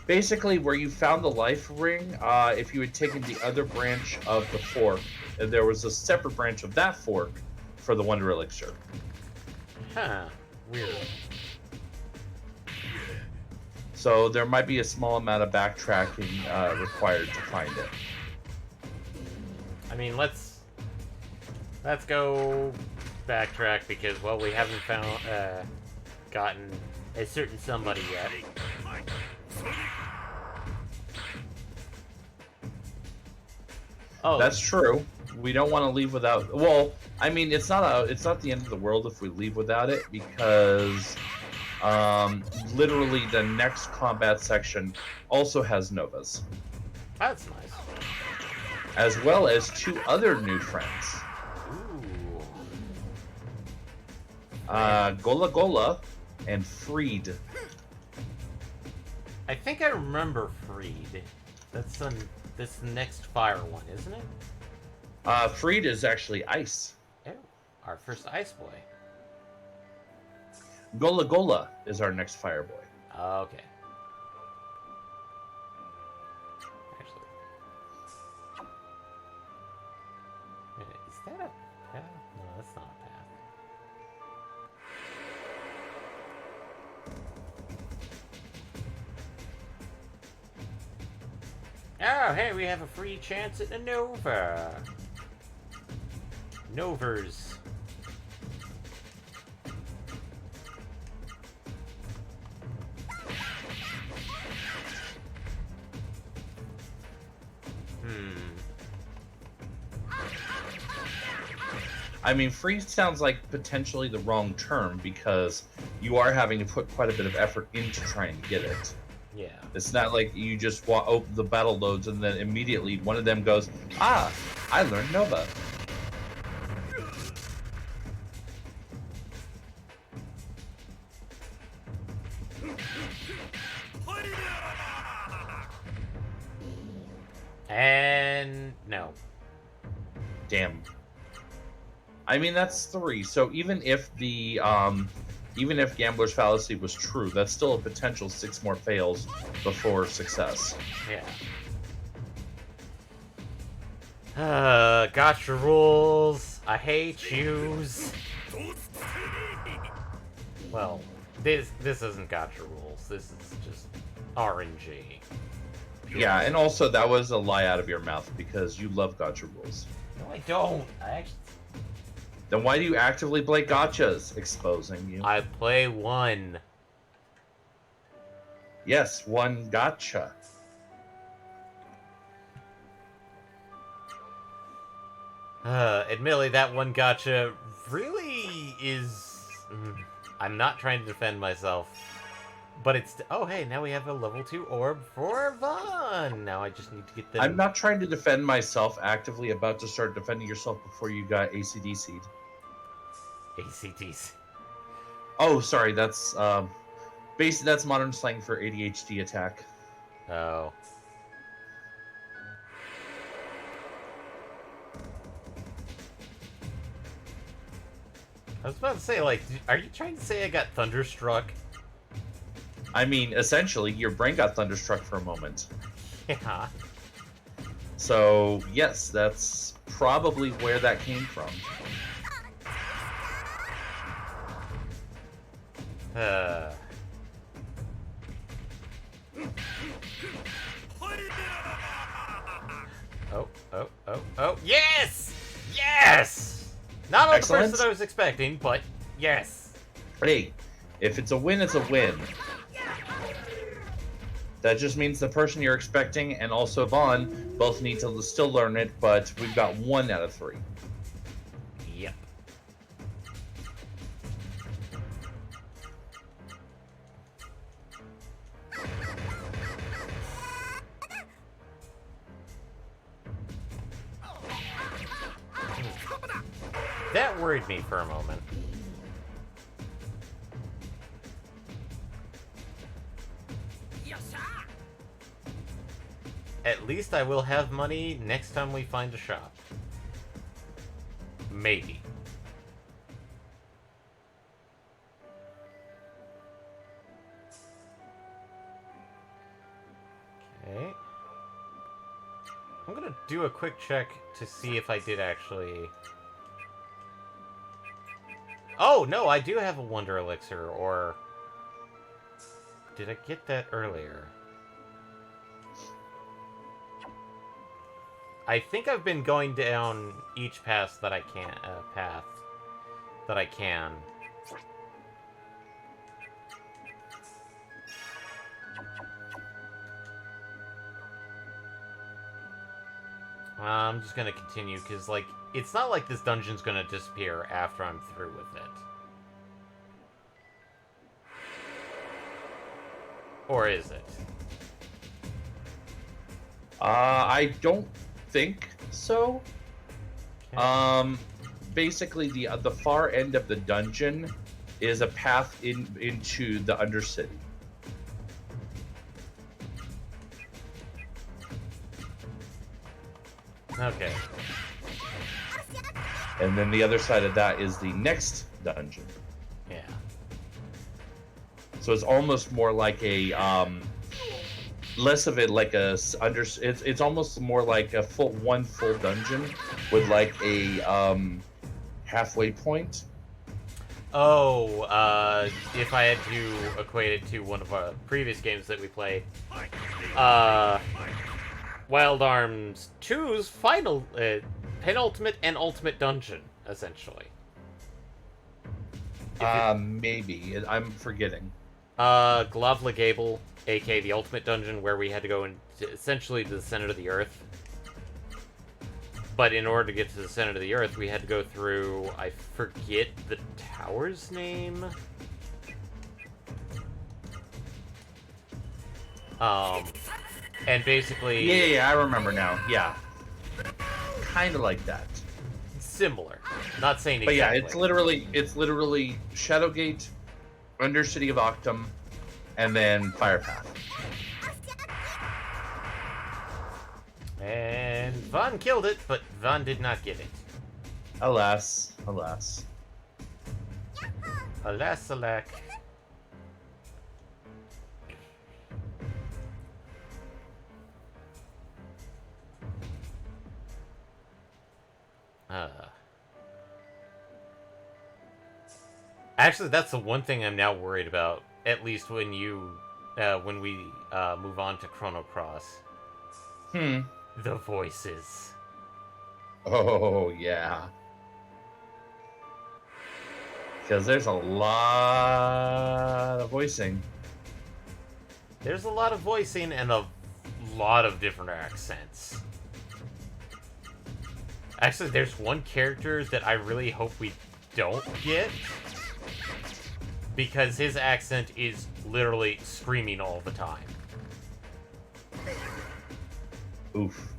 Basically, where you found the life ring, if you had taken the other branch of the fork, there was a separate branch of that fork for the wonder elixir. Huh. Weird. So there might be a small amount of backtracking required to find it. I mean, let's go backtrack because, well, we haven't gotten a certain somebody yet. Oh, That's true. We don't want to leave without. Well, I mean, it's not the end of the world if we leave without it, because literally the next combat section also has Novas, that's nice. as well as 2 other new friends. Ooh. Gola Gola and Freed. I think I remember Freed. That's this next fire one, isn't it? Freed is actually ice. Oh, our first ice boy. Gola Gola is our next fire boy. Okay. Actually, wait, is that a path? No, that's not a path. Oh, hey, we have a free chance at a Nova. Novers. I mean, free sounds like potentially the wrong term, because you are having to put quite a bit of effort into trying to get it. Yeah. It's not like you just open the battle loads and then immediately one of them goes, "Ah, I learned Nova." And no. Damn. I mean, that's 3. So even if the even if Gambler's Fallacy was true, that's still a potential 6 more fails before success. Yeah. Gotcha rules. I hate yous. Well, this isn't gotcha rules. This is just RNG. Yeah, and also that was a lie out of your mouth, because you love gotcha rules. No, I don't. I actually... Then why do you actively play gotchas? Exposing you. I play one. Yes, one gotcha. Admittedly, that one gotcha really is... I'm not trying to defend myself, but it's... Oh, hey, now we have a level 2 orb for Vaughn! Now I just need to get them... I'm not trying to defend myself actively, about to start defending yourself before you got ACDC'd. ACTs. Oh, sorry, that's that's modern slang for ADHD attack. Oh. I was about to say, like, are you trying to say I got thunderstruck? I mean, essentially, your brain got thunderstruck for a moment. Yeah. So, yes, that's probably where that came from. Oh, yes! Yes! Not on Excellent. the person I was expecting, but yes. Hey, if it's a win, it's a win. That just means the person you're expecting and also Vaughn both need to still learn it, but we've got 1 out of 3. Yep. That worried me for a moment. At least I will have money next time we find a shop. Maybe. Okay. I'm gonna do a quick check to see if I did actually... Oh, no, I do have a Wonder Elixir, or... Did I get that earlier? I think I've been going down each path that I can. I'm just gonna continue, because, like, it's not like this dungeon's gonna disappear after I'm through with it. Or is it? I don't think so. Okay. Basically, the far end of the dungeon is a path into the Undercity. Okay. And then the other side of that is the next dungeon. Yeah. So it's almost more like a less of it like a it's almost more like a one full dungeon with like a halfway point. Oh, if I had to equate it to one of our previous games that we played, Wild Arms 2's final, penultimate and ultimate dungeon, essentially. Maybe. I'm forgetting. Glavla Gable, aka the ultimate dungeon, where we had to go into essentially to the center of the earth. But in order to get to the center of the earth, we had to go through, I forget the tower's name. And basically... Yeah, I remember now. Yeah. Kind of like that. Similar. Not saying but exactly. Yeah, it's literally Shadowgate, Undercity of Octum, and then Firepath. And Vaughn killed it, but Vaughn did not get it. Alas, alas. Alas, alack. Actually, that's the one thing I'm now worried about. At least when when we move on to Chrono Cross. The voices. Oh yeah. Because there's a lot of voicing. There's a lot of voicing and a lot of different accents. Actually, there's one character that I really hope we don't get, because his accent is literally screaming all the time. Oof.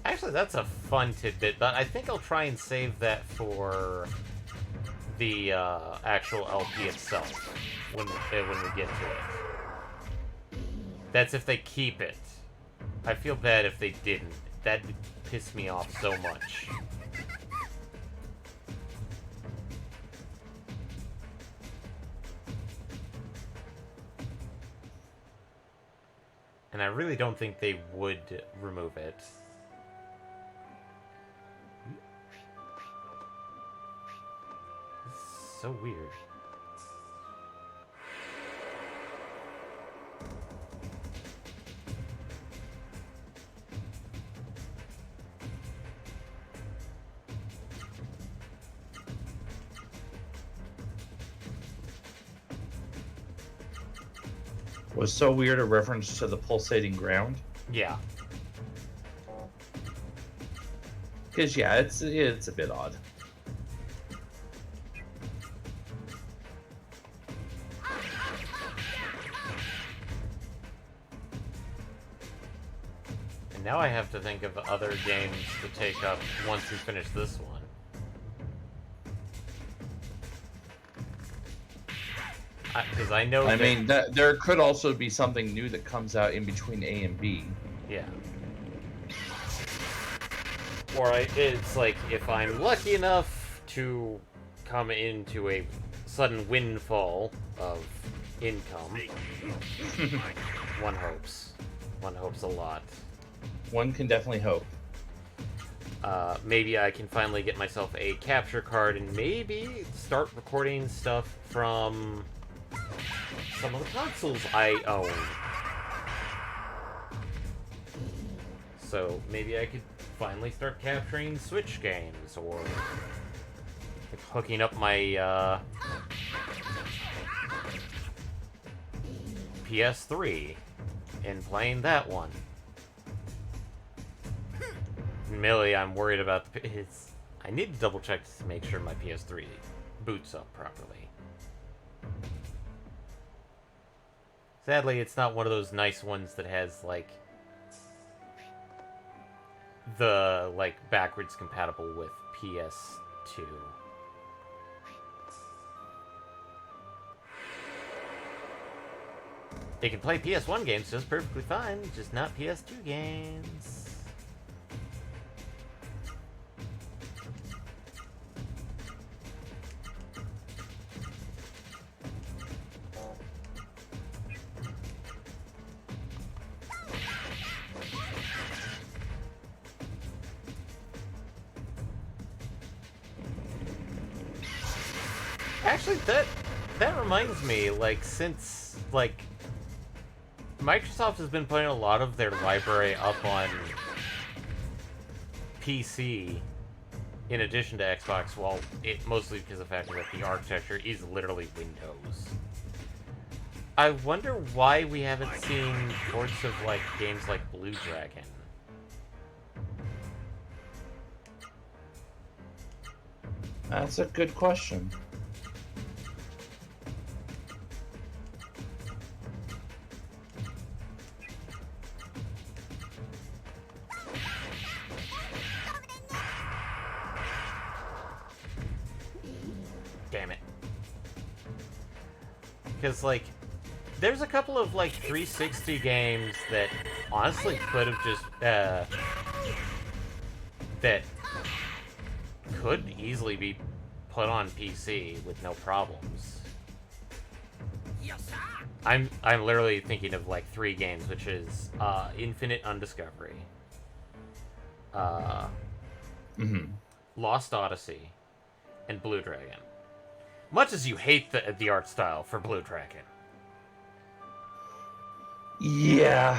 Actually, that's a fun tidbit, but I think I'll try and save that for the actual LP itself when we get to it. That's if they keep it. I feel bad if they didn't. That'd piss me off so much. And I really don't think they would remove it. It's so weird. Was so weird a reference to the pulsating ground? Yeah. Because, yeah, it's a bit odd. And now I have to think of other games to take up once we finish this one. Because I know. I mean, there could also be something new that comes out in between A and B. Yeah. Or it's like if I'm lucky enough to come into a sudden windfall of income. One hopes. One hopes a lot. One can definitely hope. Maybe I can finally get myself a capture card and maybe start recording stuff from some of the consoles I own. So maybe I could finally start capturing Switch games, or like hooking up my PS3 and playing that one. Millie, I'm worried about I need to double check to make sure my PS3 boots up properly. Sadly, it's not one of those nice ones that has, like, the, like, backwards compatible with PS2. It can play PS1 games just perfectly fine, just not PS2 games. Actually, that reminds me, like, since, like, Microsoft has been putting a lot of their library up on PC in addition to Xbox, well, mostly because of the fact that the architecture is literally Windows. I wonder why we haven't seen ports of, like, games like Blue Dragon. That's a good question. Damn it. Because, like, there's a couple of, like, 360 games that honestly could have just, that could easily be put on PC with no problems. I'm literally thinking of, like, 3 games, which is, Infinite Undiscovery, Lost Odyssey, and Blue Dragon. Much as you hate the art style for Blue Dragon. Yeah.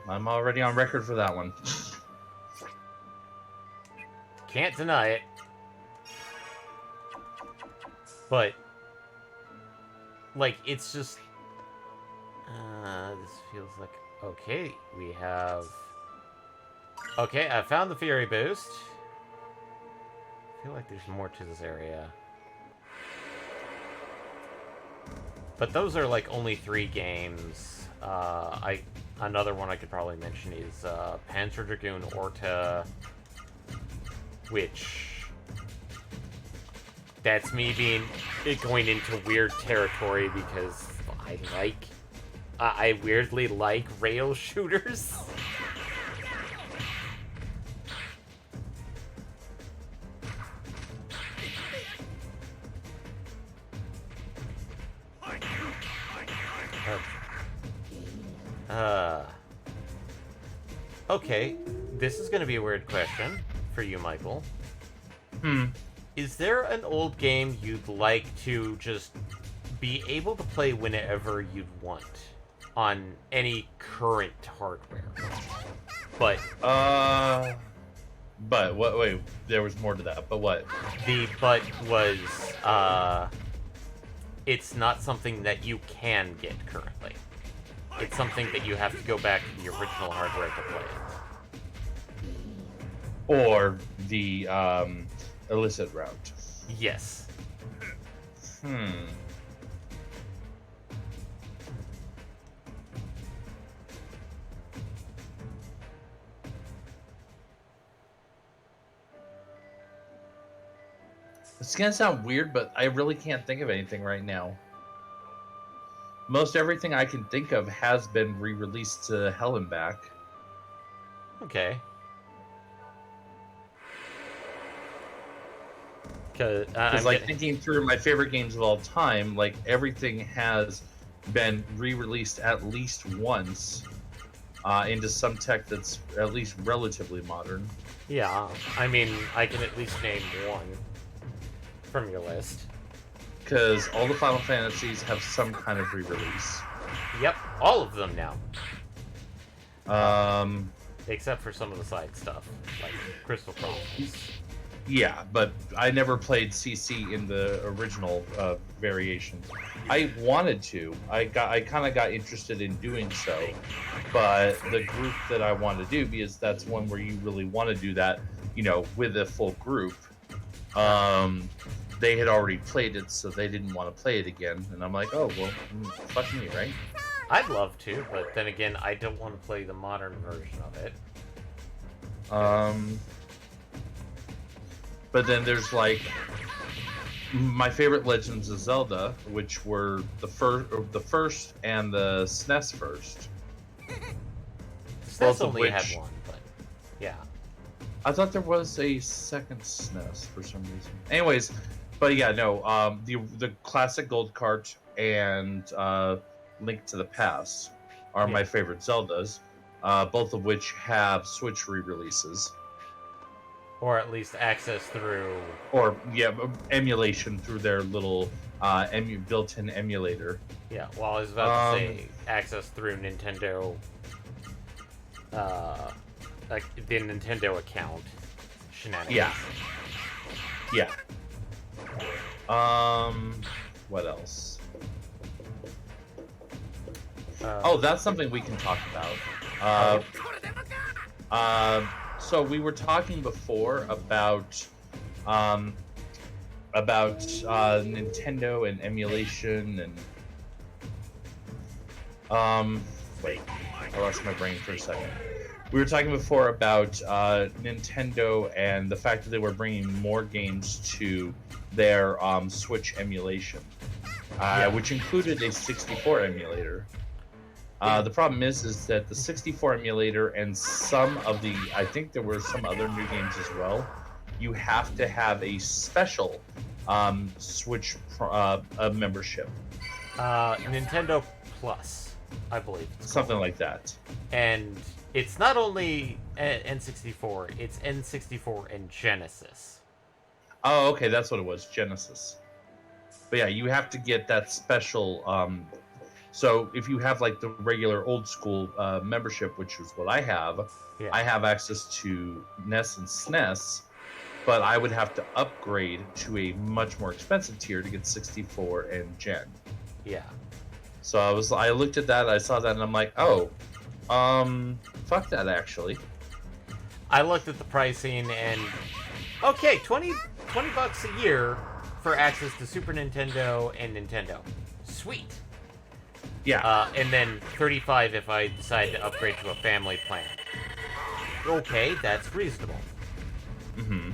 I'm already on record for that one. Can't deny it. But, like, it's just... this feels like... Okay, we have... Okay, I found the Fury Boost. I feel like there's more to this area. But those are, like, only 3 games. Another one I could probably mention is Panzer Dragoon Orta, which... That's me going into weird territory because I weirdly like rail shooters. Okay, this is gonna be a weird question for you, Michael. Is there an old game you'd like to just be able to play whenever you'd want on any current hardware? But what? Wait, there was more to that. But what? The but was it's not something that you can get currently. It's something that you have to go back to the original hardware to play it. Or the illicit route. Yes. It's gonna sound weird, but I really can't think of anything right now. Most everything I can think of has been re-released to hell and back. Okay. Because thinking through my favorite games of all time, like everything has been re-released at least once into some tech that's at least relatively modern. Yeah, I mean, I can at least name one from your list. Because all the Final Fantasies have some kind of re-release. Yep, all of them now. Except for some of the side stuff, like Crystal Chronicles. Yeah, but I never played CC in the original variation. I wanted to. I kind of got interested in doing so, but the group that I want to do, because that's one where you really want to do that, you know, with a full group. They had already played it, so they didn't want to play it again, and I'm like, oh well, fuck me, right? I'd love to, but then again, I don't want to play the modern version of it. But then there's like my favorite Legends of Zelda, which were the first and the SNES first. SNES only had one, but yeah. I thought there was a second SNES for some reason. Anyways, but yeah, no, the classic Gold Cart and Link to the Past are my favorite Zeldas, both of which have Switch re-releases. Or at least access through... Or, yeah, emulation through their little built-in emulator. Yeah, well, I was about to say access through Nintendo... like, the Nintendo account shenanigans. Yeah. What else? That's something we can talk about. So we were talking before about Nintendo and emulation and wait, I lost my brain for a second. We were talking before about Nintendo and the fact that they were bringing more games to their Switch emulation, which included a 64 emulator. The problem is that the 64 emulator and some of the, I think there were some other new games as well, you have to have a special Switch membership. Nintendo Plus, I believe. Something like that. And it's not only N64, it's N64 and Genesis. Oh, okay, that's what it was, Genesis. But yeah, you have to get that special... So if you have like the regular old school membership, which is what I have, I have access to NES and SNES, but I would have to upgrade to a much more expensive tier to get 64 and Gen. Yeah. So I looked at that, I saw that, and I'm like, oh, fuck that actually. I looked at the pricing and okay, 20 bucks a year for access to Super Nintendo and Nintendo. Sweet. Yeah. And then 35 if I decide to upgrade to a family plan. Okay, that's reasonable. Mm-hmm.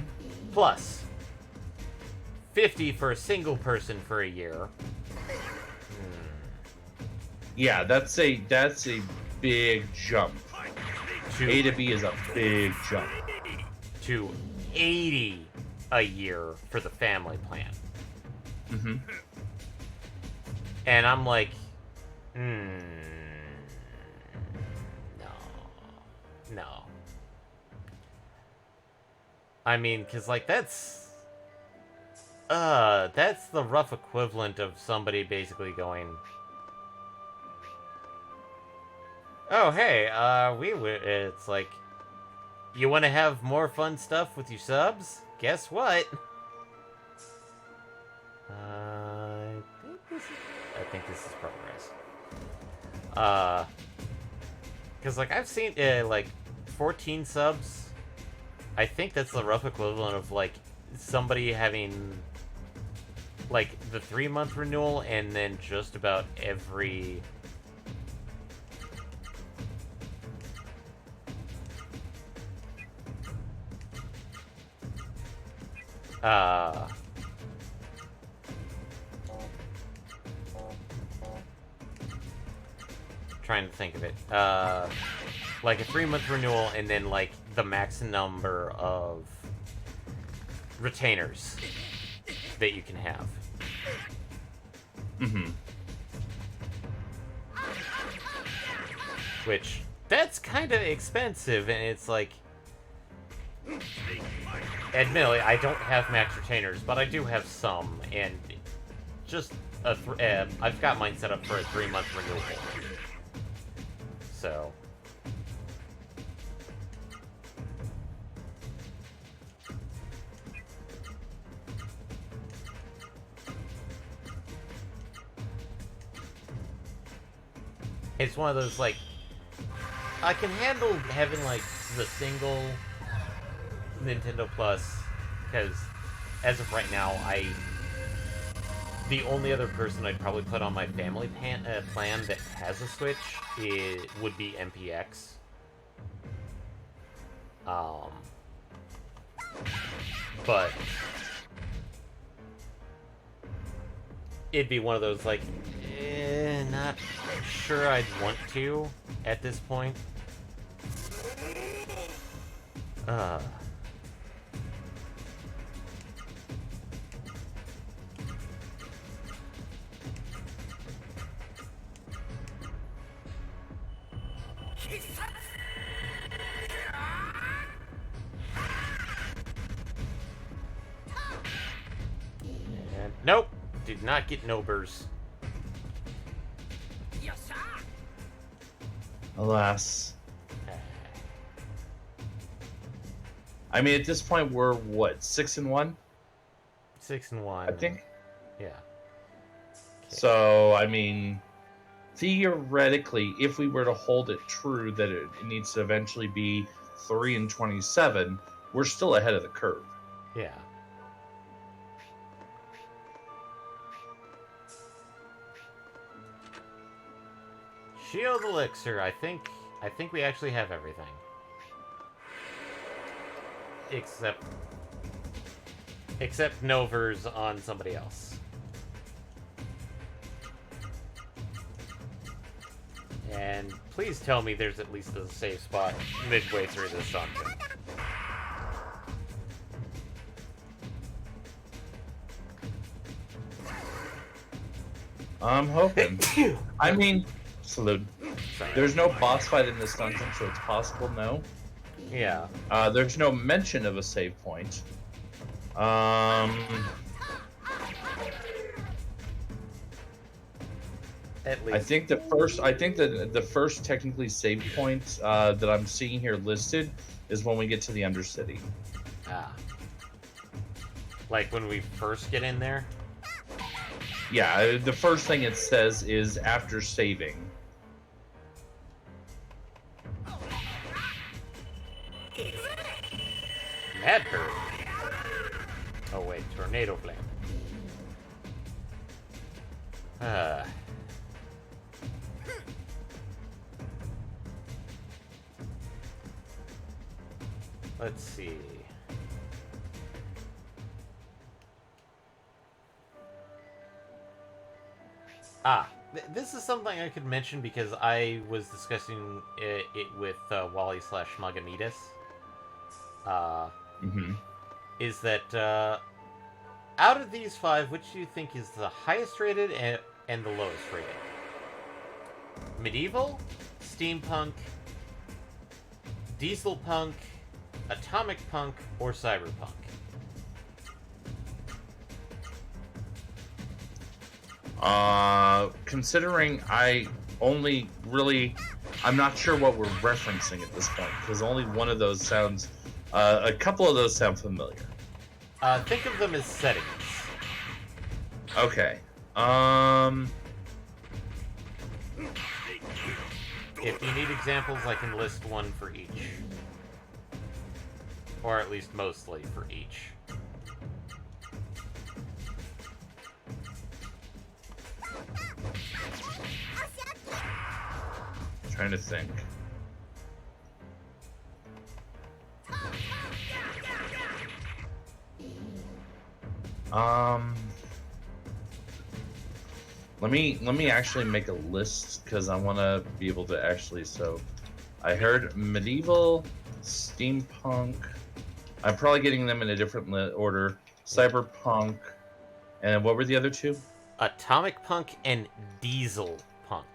Plus 50 for a single person for a year. Yeah, that's a big jump. A to B is a big jump. To 80 a year for the family plan. Mm-hmm. And I'm like, no. I mean, because, like, that's the rough equivalent of somebody basically going, oh, hey, it's like, you want to have more fun stuff with your subs? Guess what? I think this is progress. Because, like, I've seen, like, 14 subs. I think that's the rough equivalent of, like, somebody having, like, the 3-month renewal and then just about every... trying to think of it. Like a 3-month renewal and then like the max number of retainers that you can have. Mm-hmm. Which, that's kind of expensive, and it's like... Admittedly, I don't have max retainers, but I do have some, and just I've got mine set up for a 3-month renewal. So... It's one of those, like, I can handle having, like, the single Nintendo Plus, because as of right now, the only other person I'd probably put on my family plan that has a Switch would be MPX. But it'd be one of those, like, not sure I'd want to at this point. And nope, did not get Nobers. Alas. I mean, at this point, we're what, 6-1? 6-1. I think. Yeah. Okay. So, I mean, theoretically, if we were to hold it true that it needs to eventually be 3-27, we're still ahead of the curve. Yeah. Shield Elixir, I think we actually have everything. Except Novers on somebody else. And please tell me there's at least a safe spot midway through this dungeon. I'm hoping. I mean, salute. Sorry. There's no boss fight in this dungeon, so it's possible, no. Yeah. There's no mention of a save point. At least. I think the first technically save point that I'm seeing here listed is when we get to the Undercity. Ah. Like when we first get in there? Yeah, the first thing it says is after saving. Mad Bird. Oh wait, Tornado Flame. Let's see. This is something I could mention because I was discussing it with Wally / Magamitas. Is that out of these 5, which do you think is the highest rated and the lowest rated? Medieval, steampunk, diesel punk, atomic punk, or cyberpunk? Considering I'm not sure what we're referencing at this point, because only one of those sounds, a couple of those sound familiar. Think of them as settings. Okay. If you need examples, I can list one for each. Or at least mostly for each. Trying to think. Let me actually make a list because I want to be able to actually. So, I heard medieval, steampunk. I'm probably getting them in a different order. Cyberpunk, and what were the other two? Atomic punk and diesel punk.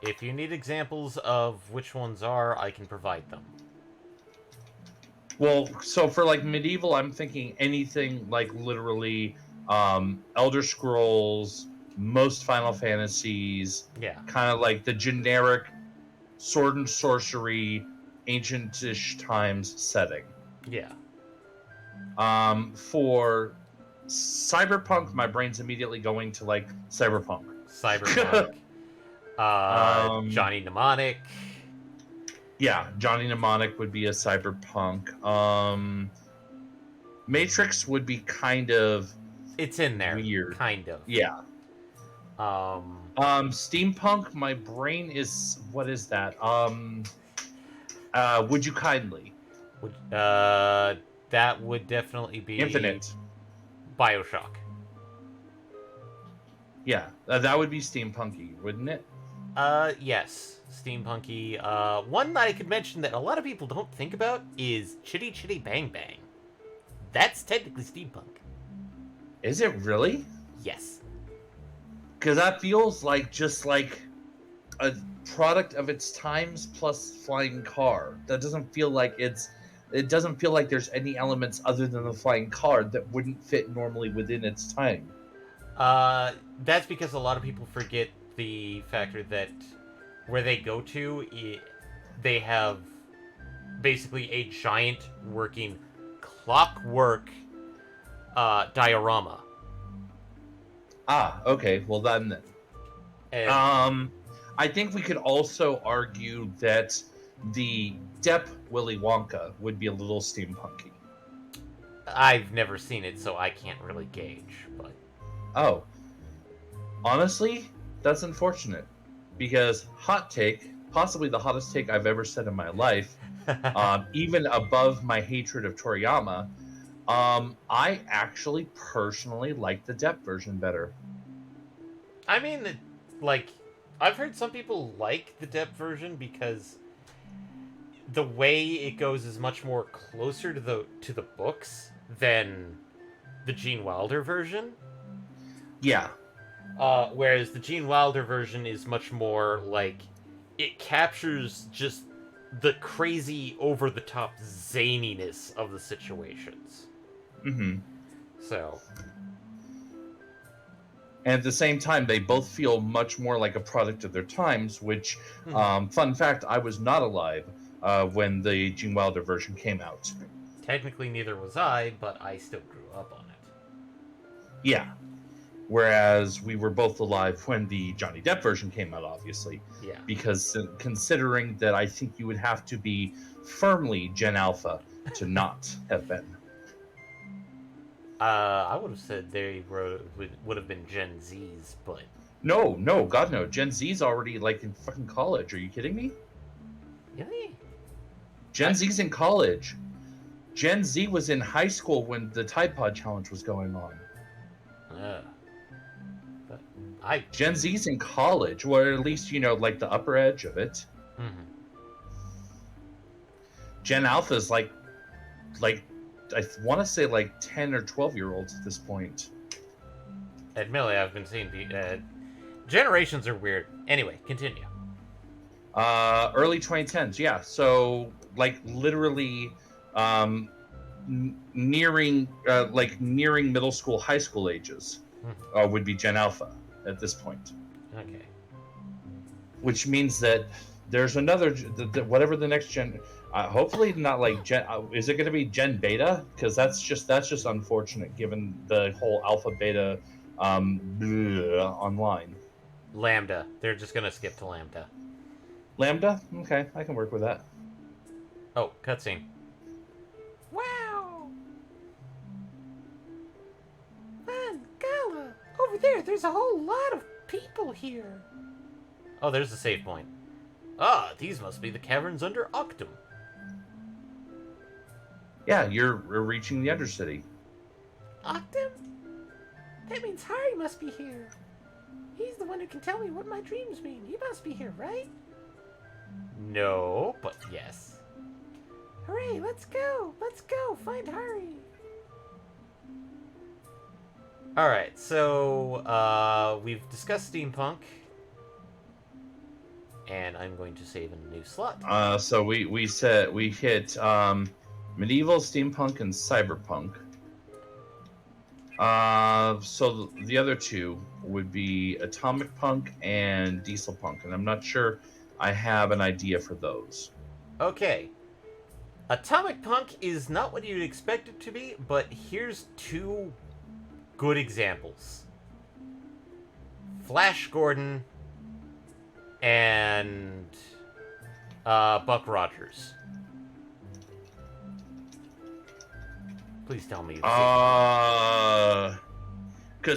If you need examples of which ones are, I can provide them. Well, so for like medieval, I'm thinking anything like literally Elder Scrolls, most Final Fantasies, Yeah. kind of like the generic sword and sorcery, ancientish times setting. Yeah. For cyberpunk, my brain's immediately going to like cyberpunk. Cyberpunk. Johnny Mnemonic. Yeah, Johnny Mnemonic would be a cyberpunk. Matrix would be kind of It's in there. weird. Kind of. Yeah. Steampunk, my brain is what is that? Would You Kindly? That would definitely be Infinite. BioShock. Yeah, that would be steampunky, wouldn't it? Yes. Steampunky. One that I could mention that a lot of people don't think about is Chitty Chitty Bang Bang. That's technically steampunk. Is it really? Yes. Because that feels like just like a product of its times plus flying car. That doesn't feel like it doesn't feel like there's any elements other than the flying car that wouldn't fit normally within its time. That's because a lot of people forget the factor that where they go to, they have basically a giant working clockwork diorama. Ah, okay. Well then, And, I think we could also argue that the Depp Willy Wonka would be a little steampunky. I've never seen it, so I can't really gauge. But Oh, honestly, that's unfortunate because hot take, possibly the hottest take I've ever said in my life, even above my hatred of Toriyama. I actually personally like the Depp version better. I mean, like, I've heard some people like the Depp version because the way it goes is much more closer to the books than the Gene Wilder version. Yeah. Whereas the Gene Wilder version is much more like it captures just the crazy over-the-top zaniness of the situations. Mm-hmm. So. And at the same time, they both feel much more like a product of their times, which, fun fact, I was not alive when the Gene Wilder version came out. Technically, neither was I, but I still grew up on it. Yeah. Whereas we were both alive when the Johnny Depp version came out, obviously. Yeah. Because considering that I think you would have to be firmly Gen Alpha to not have been. I would have said would have been Gen Zs, but No, God no. Gen Z's already like in fucking college. Are you kidding me? really, Gen Z's in college. Gen Z was in high school when the Tide Pod Challenge was going on. but Gen Z's in college, or at least like the upper edge of it. Mm-hmm. Gen Alpha's like I want to say like 10 or 12-year-olds at this point. Admittedly, I've been seeing generations are weird. Anyway, continue. Early 2010s, yeah. So like literally nearing middle school, high school ages would be Gen Alpha at this point. Okay. Which means that there's another whatever the next gen. Hopefully not like Gen. Is it going to be Gen Beta? Because that's just unfortunate given the whole Alpha Beta online. Lambda. They're just gonna skip to Lambda. Lambda? Okay, I can work with that. Oh, cutscene. Wow! Man, Gala! Over there's a whole lot of people here. Oh, there's the save point. Ah, these must be the caverns under Octum. Yeah, you're reaching the Undercity. Octum? That means Hari must be here. He's the one who can tell me what my dreams mean. He must be here, right? No, but yes. Hooray, let's go! Let's go! Find Hari! Alright, so, we've discussed steampunk. And I'm going to save in a new slot. So we hit medieval, steampunk, and cyberpunk. So the other two would be atomic punk and diesel punk, and I'm not sure I have an idea for those. Okay. Atomic punk is not what you'd expect it to be, but here's two good examples. Flash Gordon and Buck Rogers. Please tell me. Because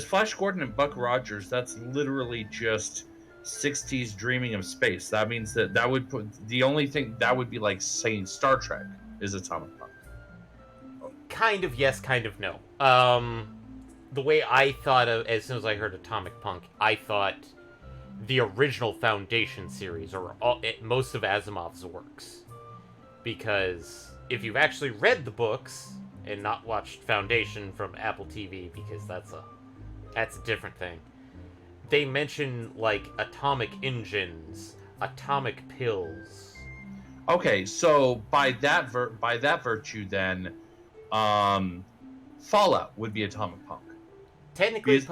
Flash Gordon and Buck Rogers, that's literally just 60s dreaming of space. That means that would put the only thing that would be like saying Star Trek is atomic punk. Kind of yes, kind of no. The way I thought of as soon as I heard atomic punk, I thought the original Foundation series, or most of Asimov's works. Because if you've actually read the books and not watched Foundation from Apple TV, because that's a different thing, they mention like atomic engines, atomic pills. Okay, so by that virtue, then, Fallout would be atomic punk. Technically,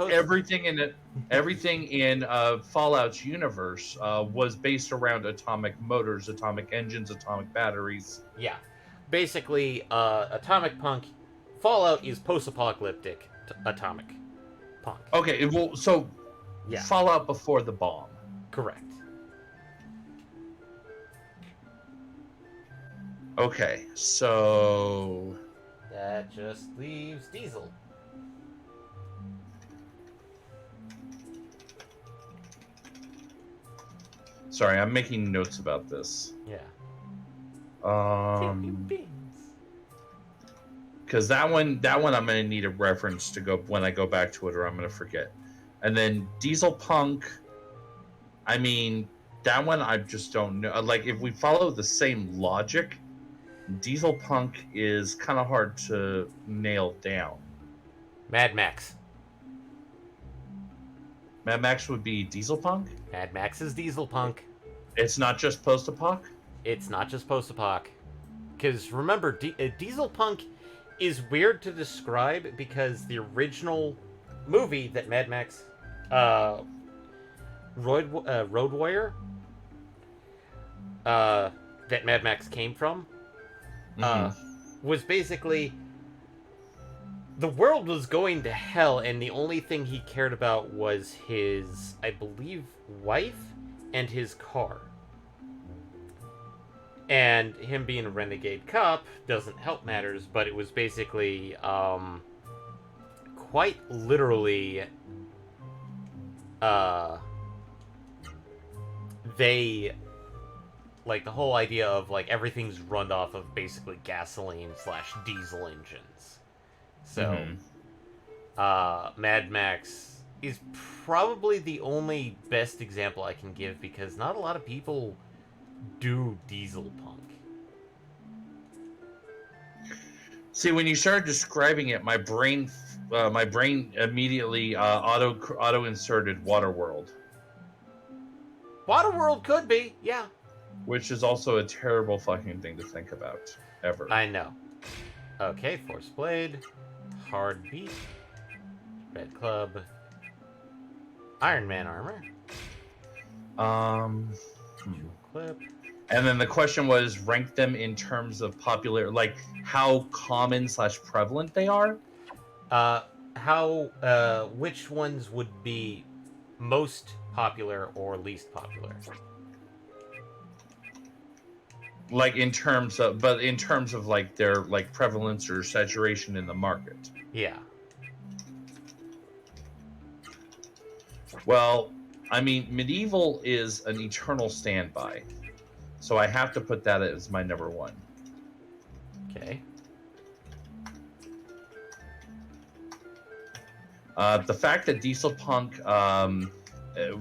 everything in Fallout's universe was based around atomic motors, atomic engines, atomic batteries. Yeah, basically, atomic punk. Fallout is post-apocalyptic atomic punk. Okay, well, so yeah. Fallout before the bomb. Correct. Okay, so that just leaves Diesel. Sorry, I'm making notes about this. Yeah. Because that one I'm gonna need a reference to go when I go back to it, or I'm gonna forget. And then Diesel Punk, I mean, that one I just don't know. Like, if we follow the same logic, Diesel Punk is kind of hard to nail down. Mad Max. Mad Max would be Diesel Punk? Mad Max is Diesel Punk. It's not just post-apoc? It's not just post-apoc. Because remember, Diesel Punk is weird to describe because the original movie that Mad Max, Road Warrior, that Mad Max came from, was basically the world was going to hell, and the only thing he cared about was his, I believe, wife and his car. And him being a renegade cop doesn't help matters, but it was basically, quite literally, they, like, the whole idea of, like, everything's run off of basically gasoline / diesel engines. So, Mad Max is probably the only best example I can give, because not a lot of people do diesel punk. See, when you started describing it, my brain immediately auto inserted Waterworld, Waterworld could be, yeah. which is also a terrible fucking thing to think about ever. I know. Okay, Force Blade, Hard Beat, Red Club, Iron Man armor, Clip. And then the question was, rank them in terms of popular, like how common / prevalent they are. Which ones would be most popular or least popular? Like in terms of like their like prevalence or saturation in the market. Yeah. Well, I mean, Medieval is an eternal standby, so I have to put that as my number one. Okay. The fact that Diesel Punk,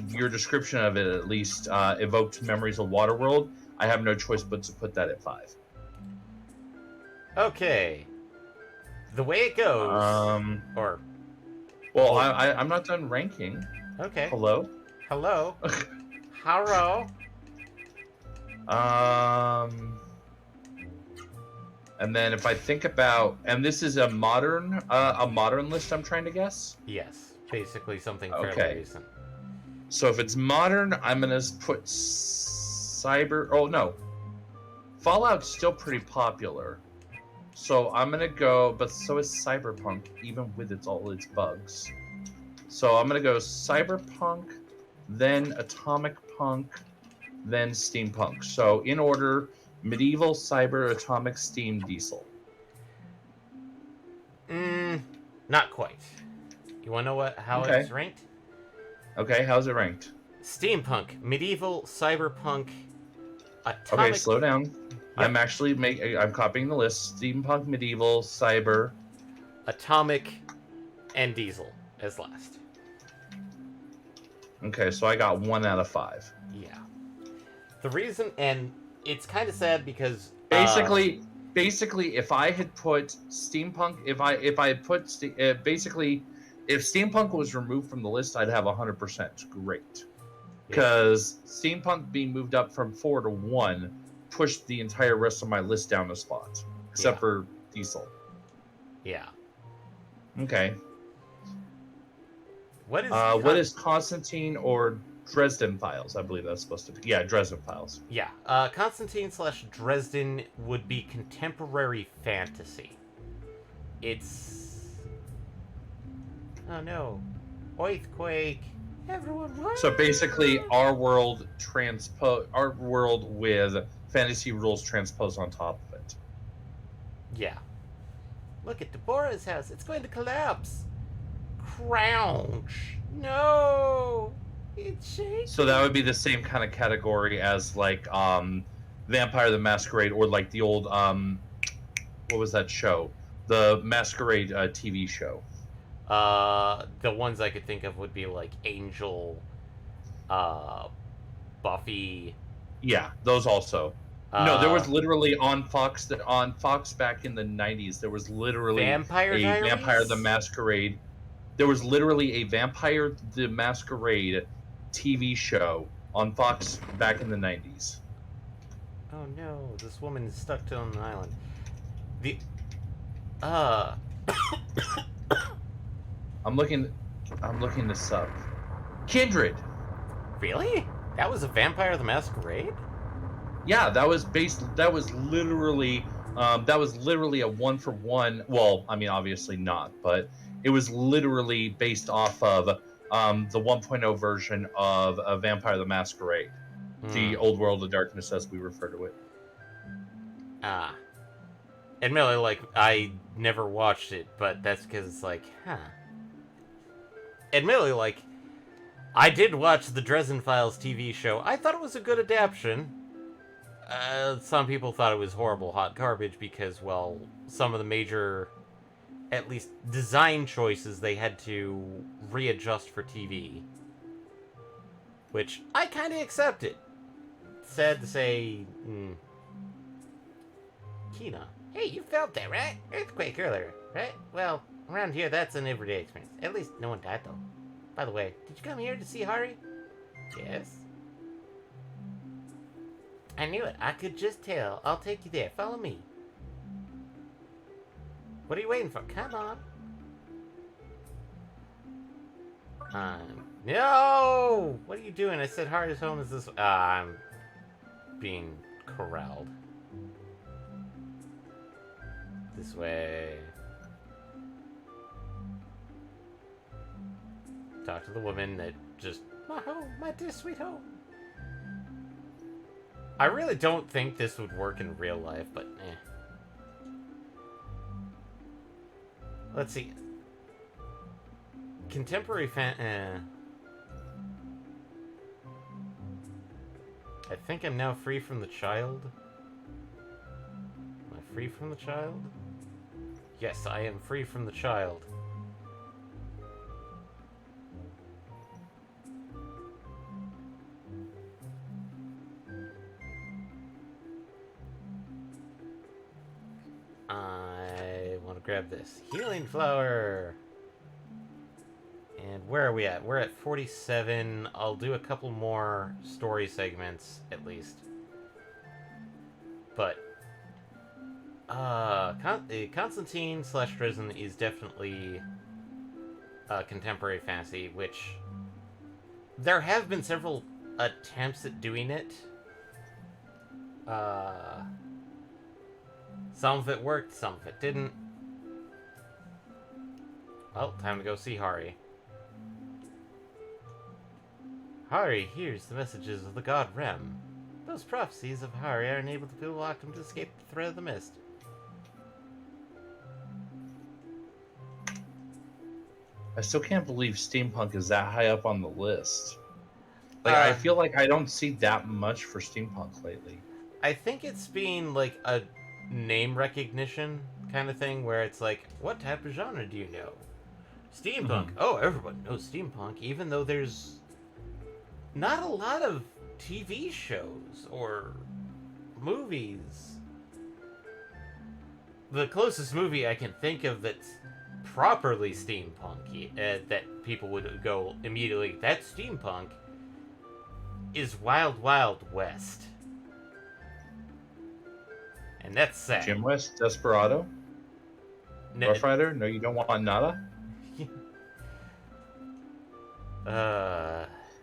your description of it at least, evoked memories of Waterworld, I have no choice but to put that at 5. Okay. The way it goes, or... Well, I'm not done ranking. Okay. Hello? Hello? Hello? And then if I think about, and this is a modern list I'm trying to guess. Yes, basically something Okay. fairly recent. So if it's modern, I'm gonna put Cyber. Oh no, Fallout's still pretty popular. So I'm gonna go, but so is Cyberpunk, even with all its bugs. So I'm gonna go Cyberpunk, then Atomic Punk, then Steampunk. So in order: Medieval, Cyber, Atomic, Steam, Diesel. Not quite. You wanna know how Okay. it's ranked? Okay, how's it ranked? Steampunk, Medieval, Cyberpunk, Atomic... Okay, slow down. Yep. I'm copying the list. Steampunk, Medieval, Cyber, Atomic, and Diesel as last. Okay, so I got 1 out of 5. Yeah. The reason, and it's kind of sad because Basically, if I had put Steampunk, if Steampunk was removed from the list, I'd have 100%. Great, because Steampunk being moved up from 4 to 1 pushed the entire rest of my list down a spot, except for Diesel. Yeah. Okay. What is what is Constantine or Dresden Files? I believe that's supposed to be. Yeah, Dresden Files. Yeah. Constantine / Dresden would be contemporary fantasy. It's... Oh no. Earthquake. Everyone run! So basically, our world with fantasy rules transposed on top of it. Yeah. Look at Deborah's house. It's going to collapse. Crouch. No. It's shaking. So that would be the same kind of category as like Vampire the Masquerade, or like the old what was that show? The Masquerade TV show. The ones I could think of would be like Angel, Buffy. Yeah, those also. No, there was literally on Fox back in the 90s. There was literally Vampire Diaries? Vampire the Masquerade. There was literally a Vampire the Masquerade TV show on Fox back in the 90s. Oh no, this woman is stuck on an island. I'm looking this up. Kindred. Really? That was a Vampire the Masquerade? Yeah, that was literally That was literally a 1-for-1. Well, I mean, obviously not, but it was literally based off of the 1.0 version of Vampire the Masquerade, the old world of darkness, as we refer to it. Ah. Admittedly, like, I never watched it, but that's because it's like, huh. Admittedly, like, I did watch the Dresden Files TV show. I thought it was a good adaptation. Some people thought it was horrible hot garbage because, well, some of the major, at least design choices they had to readjust for TV. Which I kind of accepted. Sad to say, Kina. Hey, you felt that, right? Earthquake earlier, right? Well, around here, that's an everyday experience. At least no one died, though. By the way, did you come here to see Hari? Yes. I knew it. I could just tell. I'll take you there. Follow me. What are you waiting for? Come on. No! What are you doing? I said Hari's home is this... I'm being corralled. This way. Talk to the woman that just... My home, my dear sweet home. I really don't think this would work in real life, but eh. Let's see. Contemporary I think I'm now free from the child. Am I free from the child? Yes, I am free from the child. I want to grab this healing flower. And where are we at? We're at 47. I'll do a couple more story segments, at least. But, Constantine / Dresden is definitely contemporary fantasy, which there have been several attempts at doing it. Some of it worked, some of it didn't. Well, time to go see Hari. Hari hears the messages of the god Rem. Those prophecies of Hari are unable to block him to escape the threat of the mist. I still can't believe steampunk is that high up on the list. Like, I feel like I don't see that much for steampunk lately. I think it's being like a name recognition kind of thing, where it's like, what type of genre do you know? Steampunk. Oh, everyone knows steampunk, even though there's not a lot of TV shows or movies. The closest movie I can think of that's properly steampunky, that people would go immediately, that's steampunk, is Wild Wild West. And that's sad. Jim West, Desperado? Rough Rider? No, you don't want nada?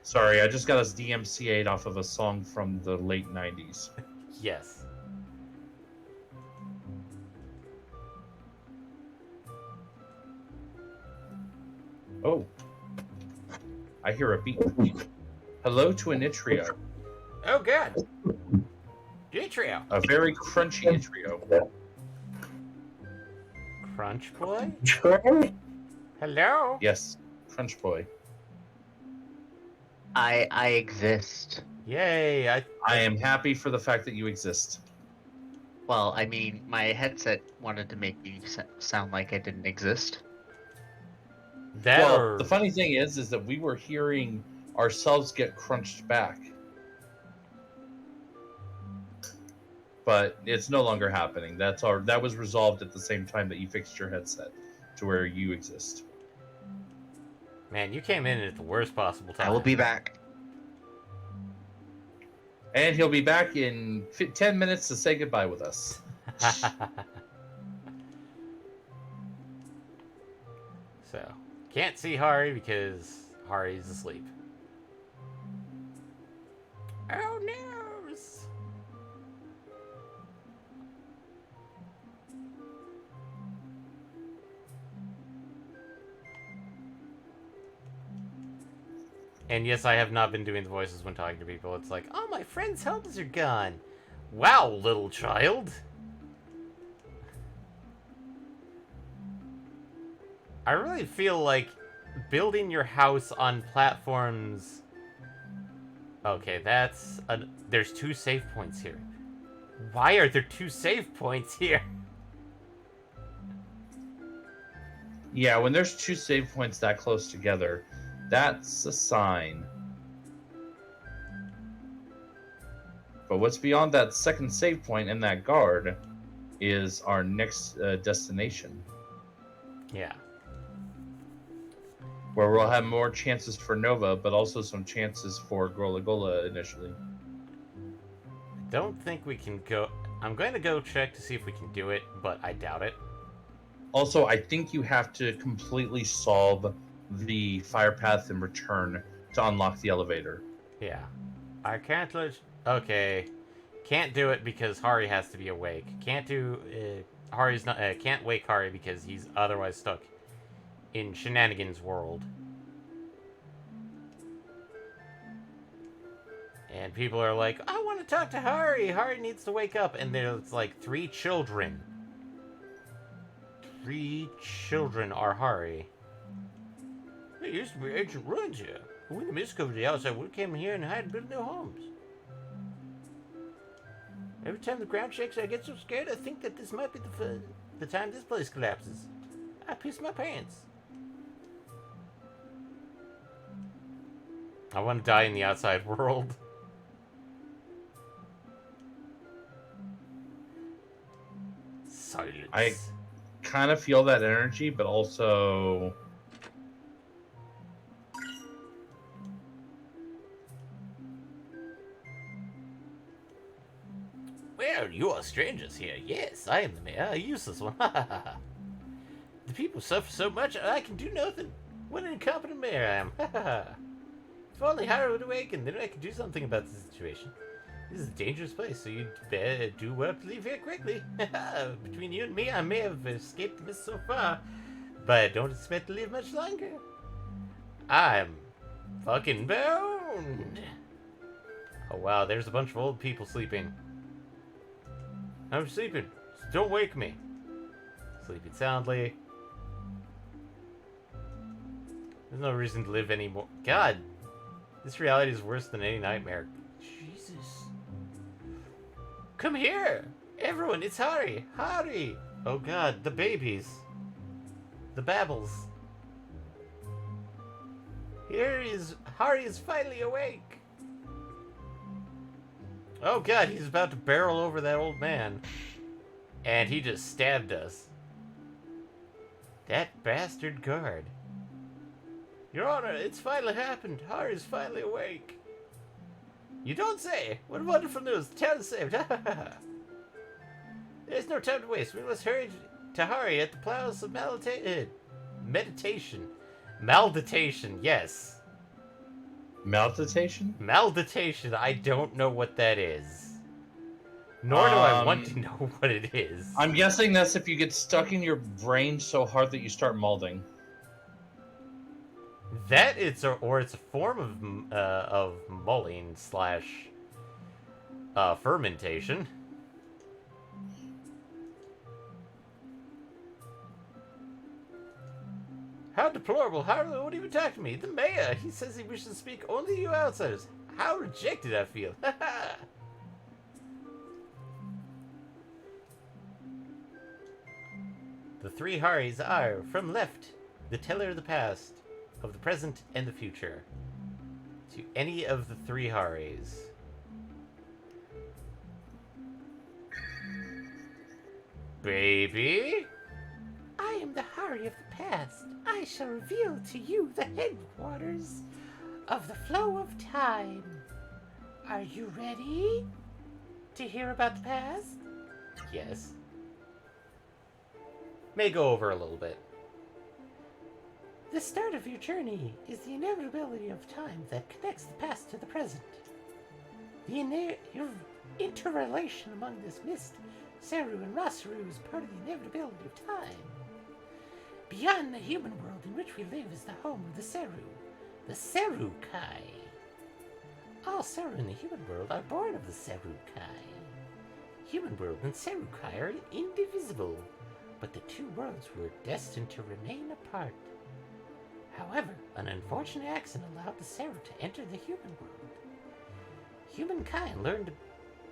Sorry, I just got us DMCA'd off of a song from the late 90s. Yes. Oh. I hear a beep. Hello to an Itrio. Oh, good. Itrio. A very crunchy Itrio. Crunch Boy? Hello? Yes, Crunch Boy. I exist. Yay. I am happy for the fact that you exist. Well, I mean, my headset wanted to make me sound like I didn't exist. The funny thing is that we were hearing ourselves get crunched back. But it's no longer happening. That was resolved at the same time that you fixed your headset to where you exist. Man, you came in at the worst possible time. I will be back. And he'll be back in 10 minutes to say goodbye with us. So, can't see Hari because Hari's asleep. Oh no! And yes, I have not been doing the voices when talking to people. It's like, oh, my friend's helmets are gone. Wow, little child. I really feel like building your house on platforms... Okay, there's 2 save points here. Why are there 2 save points here? Yeah, when there's 2 save points that close together, that's a sign. But what's beyond that second save point and that guard is our next destination. Yeah. Where we'll have more chances for Nova, but also some chances for Gola Gola initially. Don't think we can go... I'm going to go check to see if we can do it, but I doubt it. Also, I think you have to completely solve the fire path in return to unlock the elevator. Yeah. I can't let... Okay. Can't do it because Hari has to be awake. Can't do... Hari's not... can't wake Hari because he's otherwise stuck in Shenanigans world. And people are like, I want to talk to Hari. Hari needs to wake up. And there's like 3 children. 3 children are Hari. There used to be ancient ruins here. When the mist covered the outside, we came here and had built new homes. Every time the ground shakes, I get so scared I think that this might be the time this place collapses. I piss my pants. I want to die in the outside world. Silence. I kind of feel that energy, but also... Well, you are strangers here. Yes, I am the mayor, a useless one. The people suffer so much, I can do nothing. What an incompetent mayor I am. If only Hyrule would awaken, then I could do something about the situation. This is a dangerous place, so you'd better do well to leave here quickly. Between you and me, I may have escaped the mist so far, but I don't expect to live much longer. I'm fucking boned. Oh wow, there's a bunch of old people sleeping. I'm sleeping, so don't wake me. Sleeping soundly. There's no reason to live anymore. God, this reality is worse than any nightmare. Jesus. Come here! Everyone, it's Hari! Hari! Oh god, the babies. The babbles. Hari is finally awake! Oh god, he's about to barrel over that old man. And he just stabbed us. That bastard guard. Your Honor, it's finally happened. Hari's finally awake. You don't say! What wonderful news! The town is saved! There's no time to waste. We must hurry to Hari at the palace of meditation. Malditation, yes. Malditation? Malditation, I don't know what that is. Nor do I want to know what it is. I'm guessing that's if you get stuck in your brain so hard that you start malding. That it's a form of mulling slash fermentation. How deplorable! Hyrule won't even talk to me. The mayor, he says he wishes to speak only to you outsiders. How rejected I feel. The 3 Haris are, from left, the teller of the past, of the present, and the future. To any of the 3 Haris. Baby? I am the Hari of the past. I shall reveal to you the headwaters of the flow of time. Are you ready to hear about the past? Yes. May go over a little bit. The start of your journey is the inevitability of time that connects the past to the present. The interrelation among this mist, Seru and Rasaru is part of the inevitability of time. Beyond the human world in which we live is the home of the Seru, The Serukai. All Seru in the human world are born of the Serukai. Human world and Serukai are indivisible, but the two worlds were destined to remain apart. However, an unfortunate accident allowed the Seru to enter the human world. Humankind learned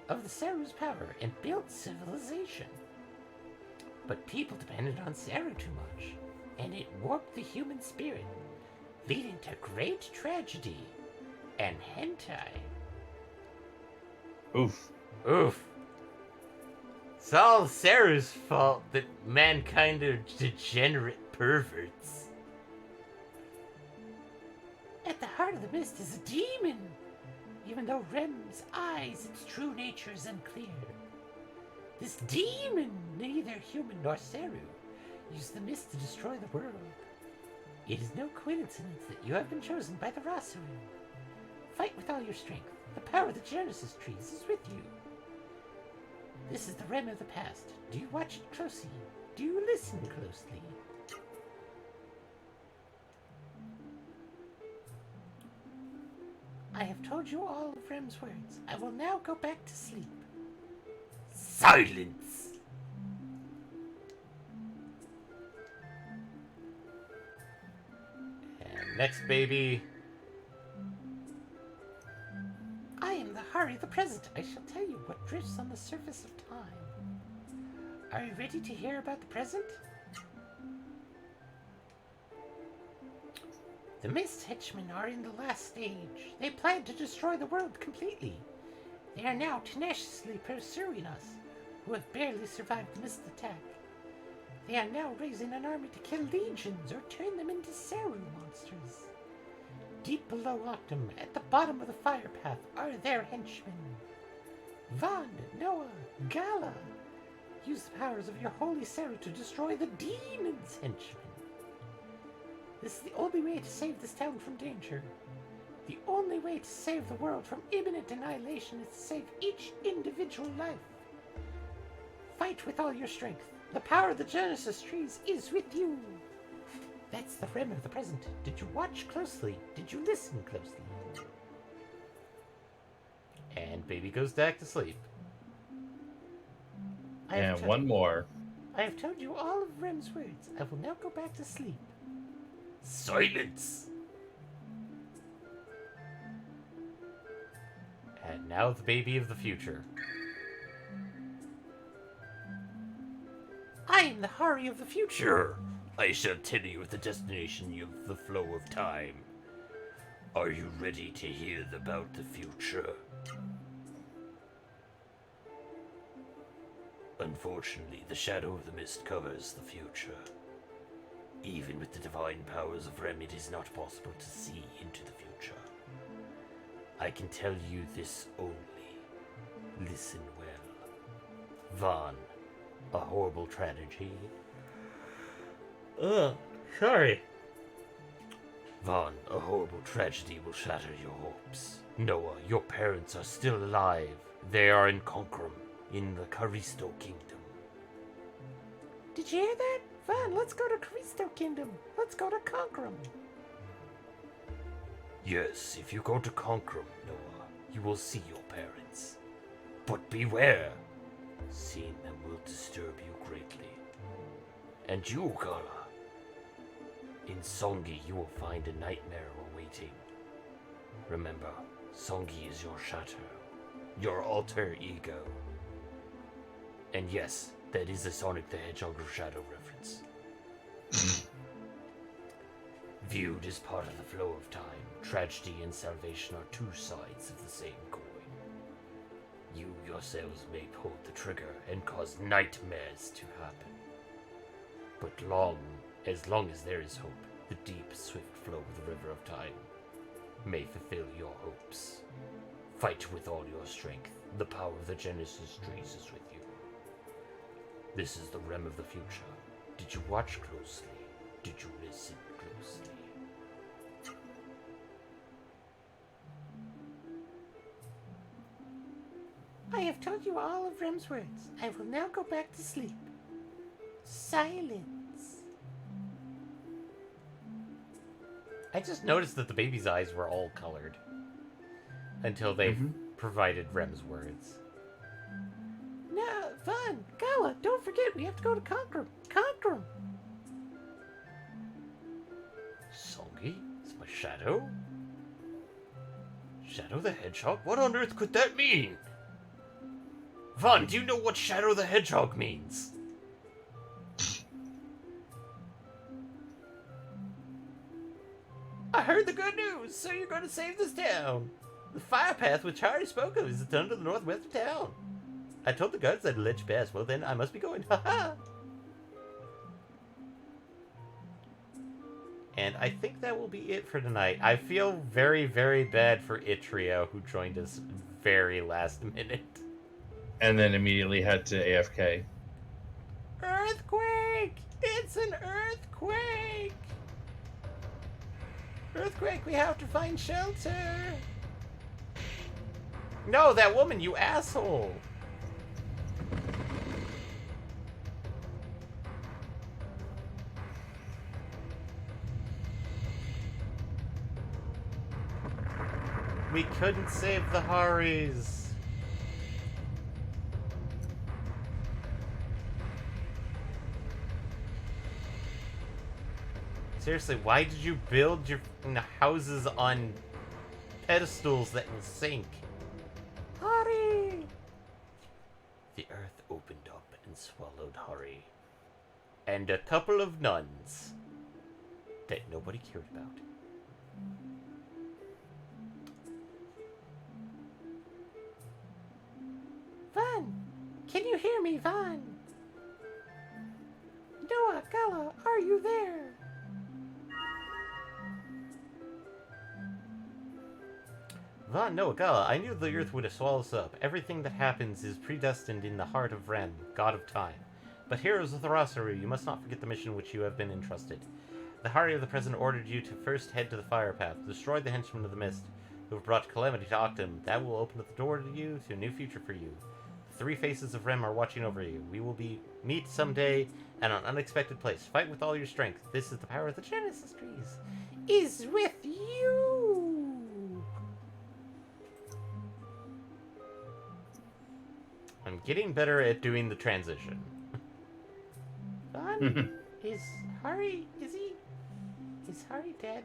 of the Seru's power and built civilization. But people depended on Seru too much, and it warped the human spirit, leading to great tragedy and hentai. Oof. Oof. It's all Seru's fault that mankind are degenerate perverts. At the heart of the mist is a demon. Even though Rem's eyes, its true nature is unclear. This demon, neither human nor Seru, used the mist to destroy the world. It is no coincidence that you have been chosen by the Rasaru. Fight with all your strength. The power of the Genesis trees is with you. This is the Rem of the past. Do you watch it closely? Do you listen closely? I have told you all of Rem's words. I will now go back to sleep. Silence! And next, baby. I am the Hari of the present. I shall tell you what drifts on the surface of time. Are you ready to hear about the present? The Mist Henchmen are in the last stage. They plan to destroy the world completely. They are now tenaciously pursuing us, who have barely survived the Mist attack. They are now raising an army to kill legions or turn them into Seru monsters. Deep below Octum, at the bottom of the fire path, are their henchmen. Van, Noah, Gala. Use the powers of your holy Seru to destroy the demon's henchmen. This is the only way to save this town from danger. The only way to save the world from imminent annihilation is to save each individual life. Fight with all your strength. The power of the Genesis trees is with you. That's the Rem of the present. Did you watch closely? Did you listen closely? And baby goes back to sleep. And one more. I have told you all of Rem's words. I will now go back to sleep. Silence! And now the baby of the future. I am the Hari of the future. I shall tell you the destination of the flow of time. Are you ready to hear about the future? Unfortunately, the shadow of the mist covers the future. Even with the divine powers of Rem, it is not possible to see into the future. I can tell you this only. Listen well. Vaughn, a horrible tragedy. Sorry. Vaughn, a horrible tragedy will shatter your hopes. Noah, your parents are still alive. They are in Conquerum, in the Caristo Kingdom. Did you hear that? Vaughn, let's go to Caristo Kingdom. Let's go to Conquerum. Yes, if you go to Conquerum, Noah, you will see your parents. But beware! Seeing them will disturb you greatly. And you, Gala. In Songi, you will find a nightmare awaiting. Remember, Songi is your shadow, your alter ego. And yes, that is a Sonic the Hedgehog shadow reference. Viewed as part of the flow of time, tragedy and salvation are two sides of the same coin. You yourselves may pull the trigger and cause nightmares to happen. But as long as there is hope, the deep, swift flow of the river of time may fulfill your hopes. Fight with all your strength. The power of the Genesis trees is with you. This is the Rem of the future. Did you watch closely? Did you listen closely? I have told you all of Rem's words. I will now go back to sleep. Silence. I just noticed that the baby's eyes were all colored. Until they provided Rem's words. No, Vaughn, Gala, don't forget, we have to go to Conquer 'em. Songi? It's my shadow? Shadow the Hedgehog? What on earth could that mean? Vaughn, do you know what Shadow the Hedgehog means? I heard the good news, so you're going to save this town. The fire path which Harry spoke of is a tunnel to the northwest of town. I told the guards I'd let you pass. Well then, I must be going. Haha! And I think that will be it for tonight. I feel very, very bad for Itrio, who joined us very last minute. And then immediately head to AFK. Earthquake! It's an earthquake! Earthquake, we have to find shelter! No, that woman, you asshole! We couldn't save the Haris. Seriously, why did you build your houses on pedestals that will sink? Hari! The earth opened up and swallowed Hari. And a couple of nuns that nobody cared about. Vaughn! Can you hear me, Vaughn? Noah, Gala, are you there? Vaughn, Noah, Gala, I knew the earth would swallow us up. Everything that happens is predestined in the heart of Ren, god of time. But heroes of the Rosaru, you must not forget the mission which you have been entrusted. The Hari of the Present ordered you to first head to the fire path, destroy the henchmen of the mist, who have brought calamity to Octum. That will open up the door to you, to a new future for you. The three faces of Rem are watching over you. We will meet someday at an unexpected place. Fight with all your strength. This is the power of the Genesis trees. Is with you. I'm getting better at doing the transition. Vaughn, is Hari dead?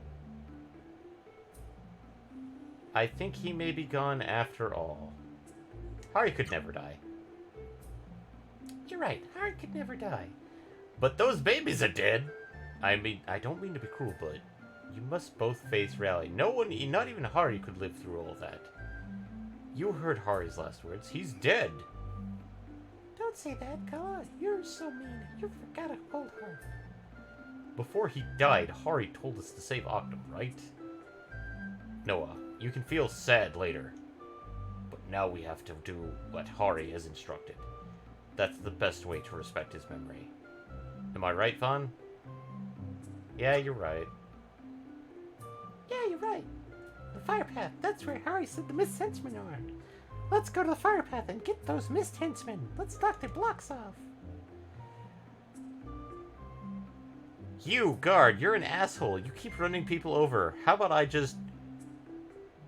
I think he may be gone after all. Hari could never die. You're right, Hari could never die. But those babies are dead! I mean, I don't mean to be cruel, but you must both face reality. No one, not even Hari, could live through all that. You heard Hari's last words. He's dead. Don't say that, Kala. You're so mean. You forgot a cold heart. Before he died, Hari told us to save Octum, right? Noah, you can feel sad later. But now we have to do what Hari has instructed. That's the best way to respect his memory. Am I right, Vaughn? Yeah, you're right. Yeah, you're right. The fire path, that's where Hari said the mist henchmen are. Let's go to the fire path and get those mist henchmen. Let's knock their blocks off. You, guard, you're an asshole. You keep running people over. How about I just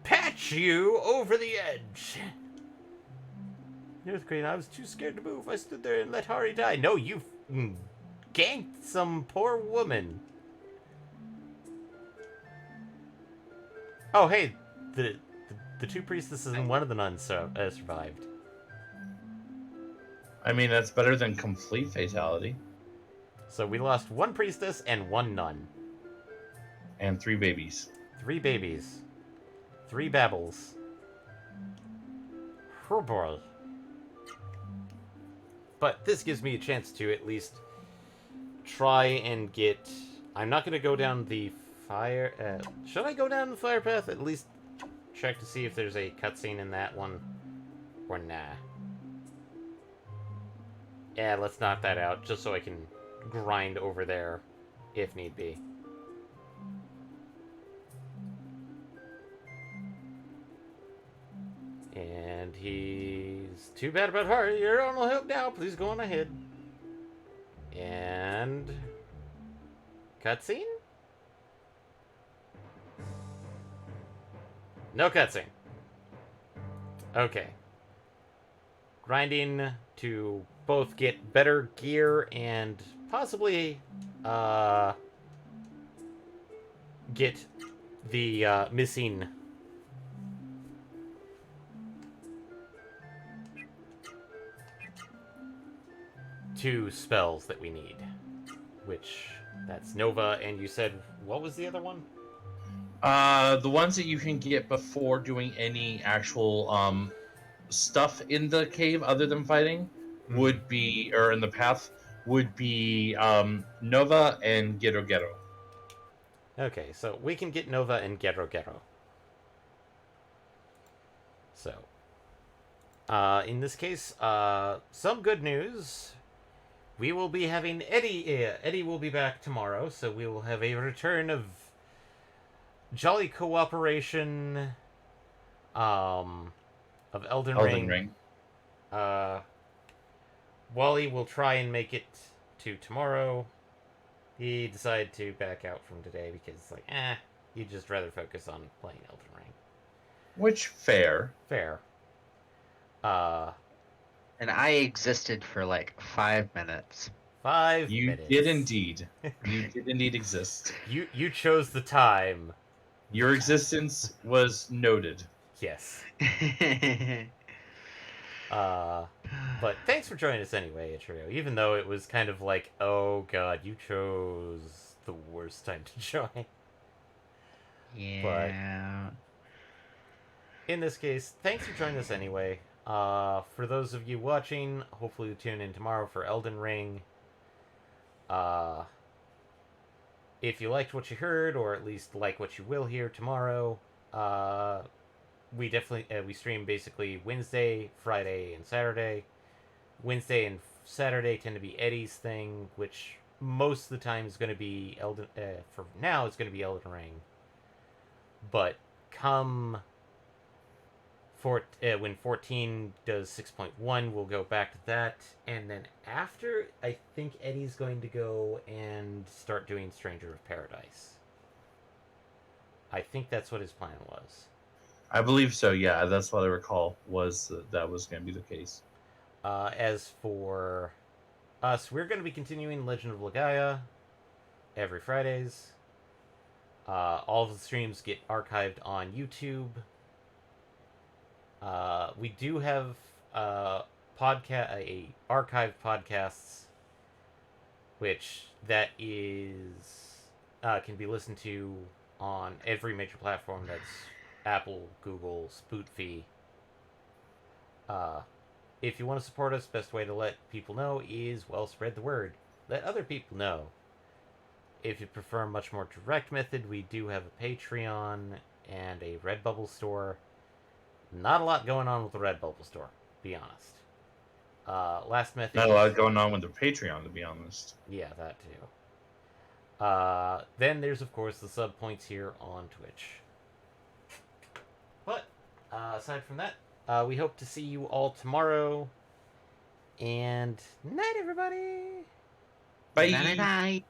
patch you over the edge? Earthquake, I was too scared to move. I stood there and let Hari die. No, you ganked some poor woman. Oh, hey, the two priestesses and one of the nuns survived. I mean, that's better than complete fatality. So we lost one priestess and one nun. And 3 babies. 3 babies. 3 babbles. Oh boy. But this gives me a chance to at least try and get... I'm not going to go down the fire... should I go down the fire path? At least check to see if there's a cutscene in that one. Or nah. Yeah, let's knock that out, just so I can grind over there, if need be. And he's too bad about her. You're on the hook now. Please go on ahead. And cutscene? No cutscene. Okay. Grinding to both get better gear and possibly get the missing two spells that we need. Which, that's Nova, and you said, what was the other one? The ones that you can get before doing any actual stuff in the cave other than fighting would be, or in the path, would be Nova and Gero Gero. Okay, so we can get Nova and Gero Gero. So, in this case, some good news. We will be having Eddie. Eddie will be back tomorrow, so we will have a return of jolly cooperation. Of Elden Ring. Wally will try and make it to tomorrow. He decided to back out from today because, like, he'd just rather focus on playing Elden Ring. Which, fair. Fair. And I existed for like 5 minutes. 5 You minutes. did indeed. You did indeed exist. You chose the time. Your existence was noted. Yes. But thanks for joining us anyway, Atrio. Even though it was kind of like, oh god, you chose the worst time to join. Yeah. In this case, thanks for joining us anyway. For those of you watching, hopefully you tune in tomorrow for Elden Ring. If you liked what you heard, or at least like what you will hear tomorrow, we definitely we stream basically Wednesday, Friday, and Saturday. Wednesday and Saturday tend to be Eddie's thing, which most of the time is going to be Elden. For now, it's going to be Elden Ring. But come when 14 does 6.1, we'll go back to that, and then after, I think Eddie's going to go and start doing Stranger of Paradise. I think that's what his plan was. I believe so, yeah. That's what I recall, was that was going to be the case. As for us, we're going to be continuing Legend of Legaia every Fridays. All of the streams get archived on YouTube. We do have archived podcasts, which that is can be listened to on every major platform. That's Apple, Google, Spotify. If you want to support us, best way to let people know is, well, spread the word. Let other people know. If you prefer a much more direct method, we do have a Patreon and a Redbubble store. Not a lot going on with the Redbubble store, be honest. Last method... Not a lot going on with the Patreon, to be honest. Yeah, that too. Then there's, of course, the sub points here on Twitch. But, aside from that, we hope to see you all tomorrow. And night, everybody! Bye! Night, night.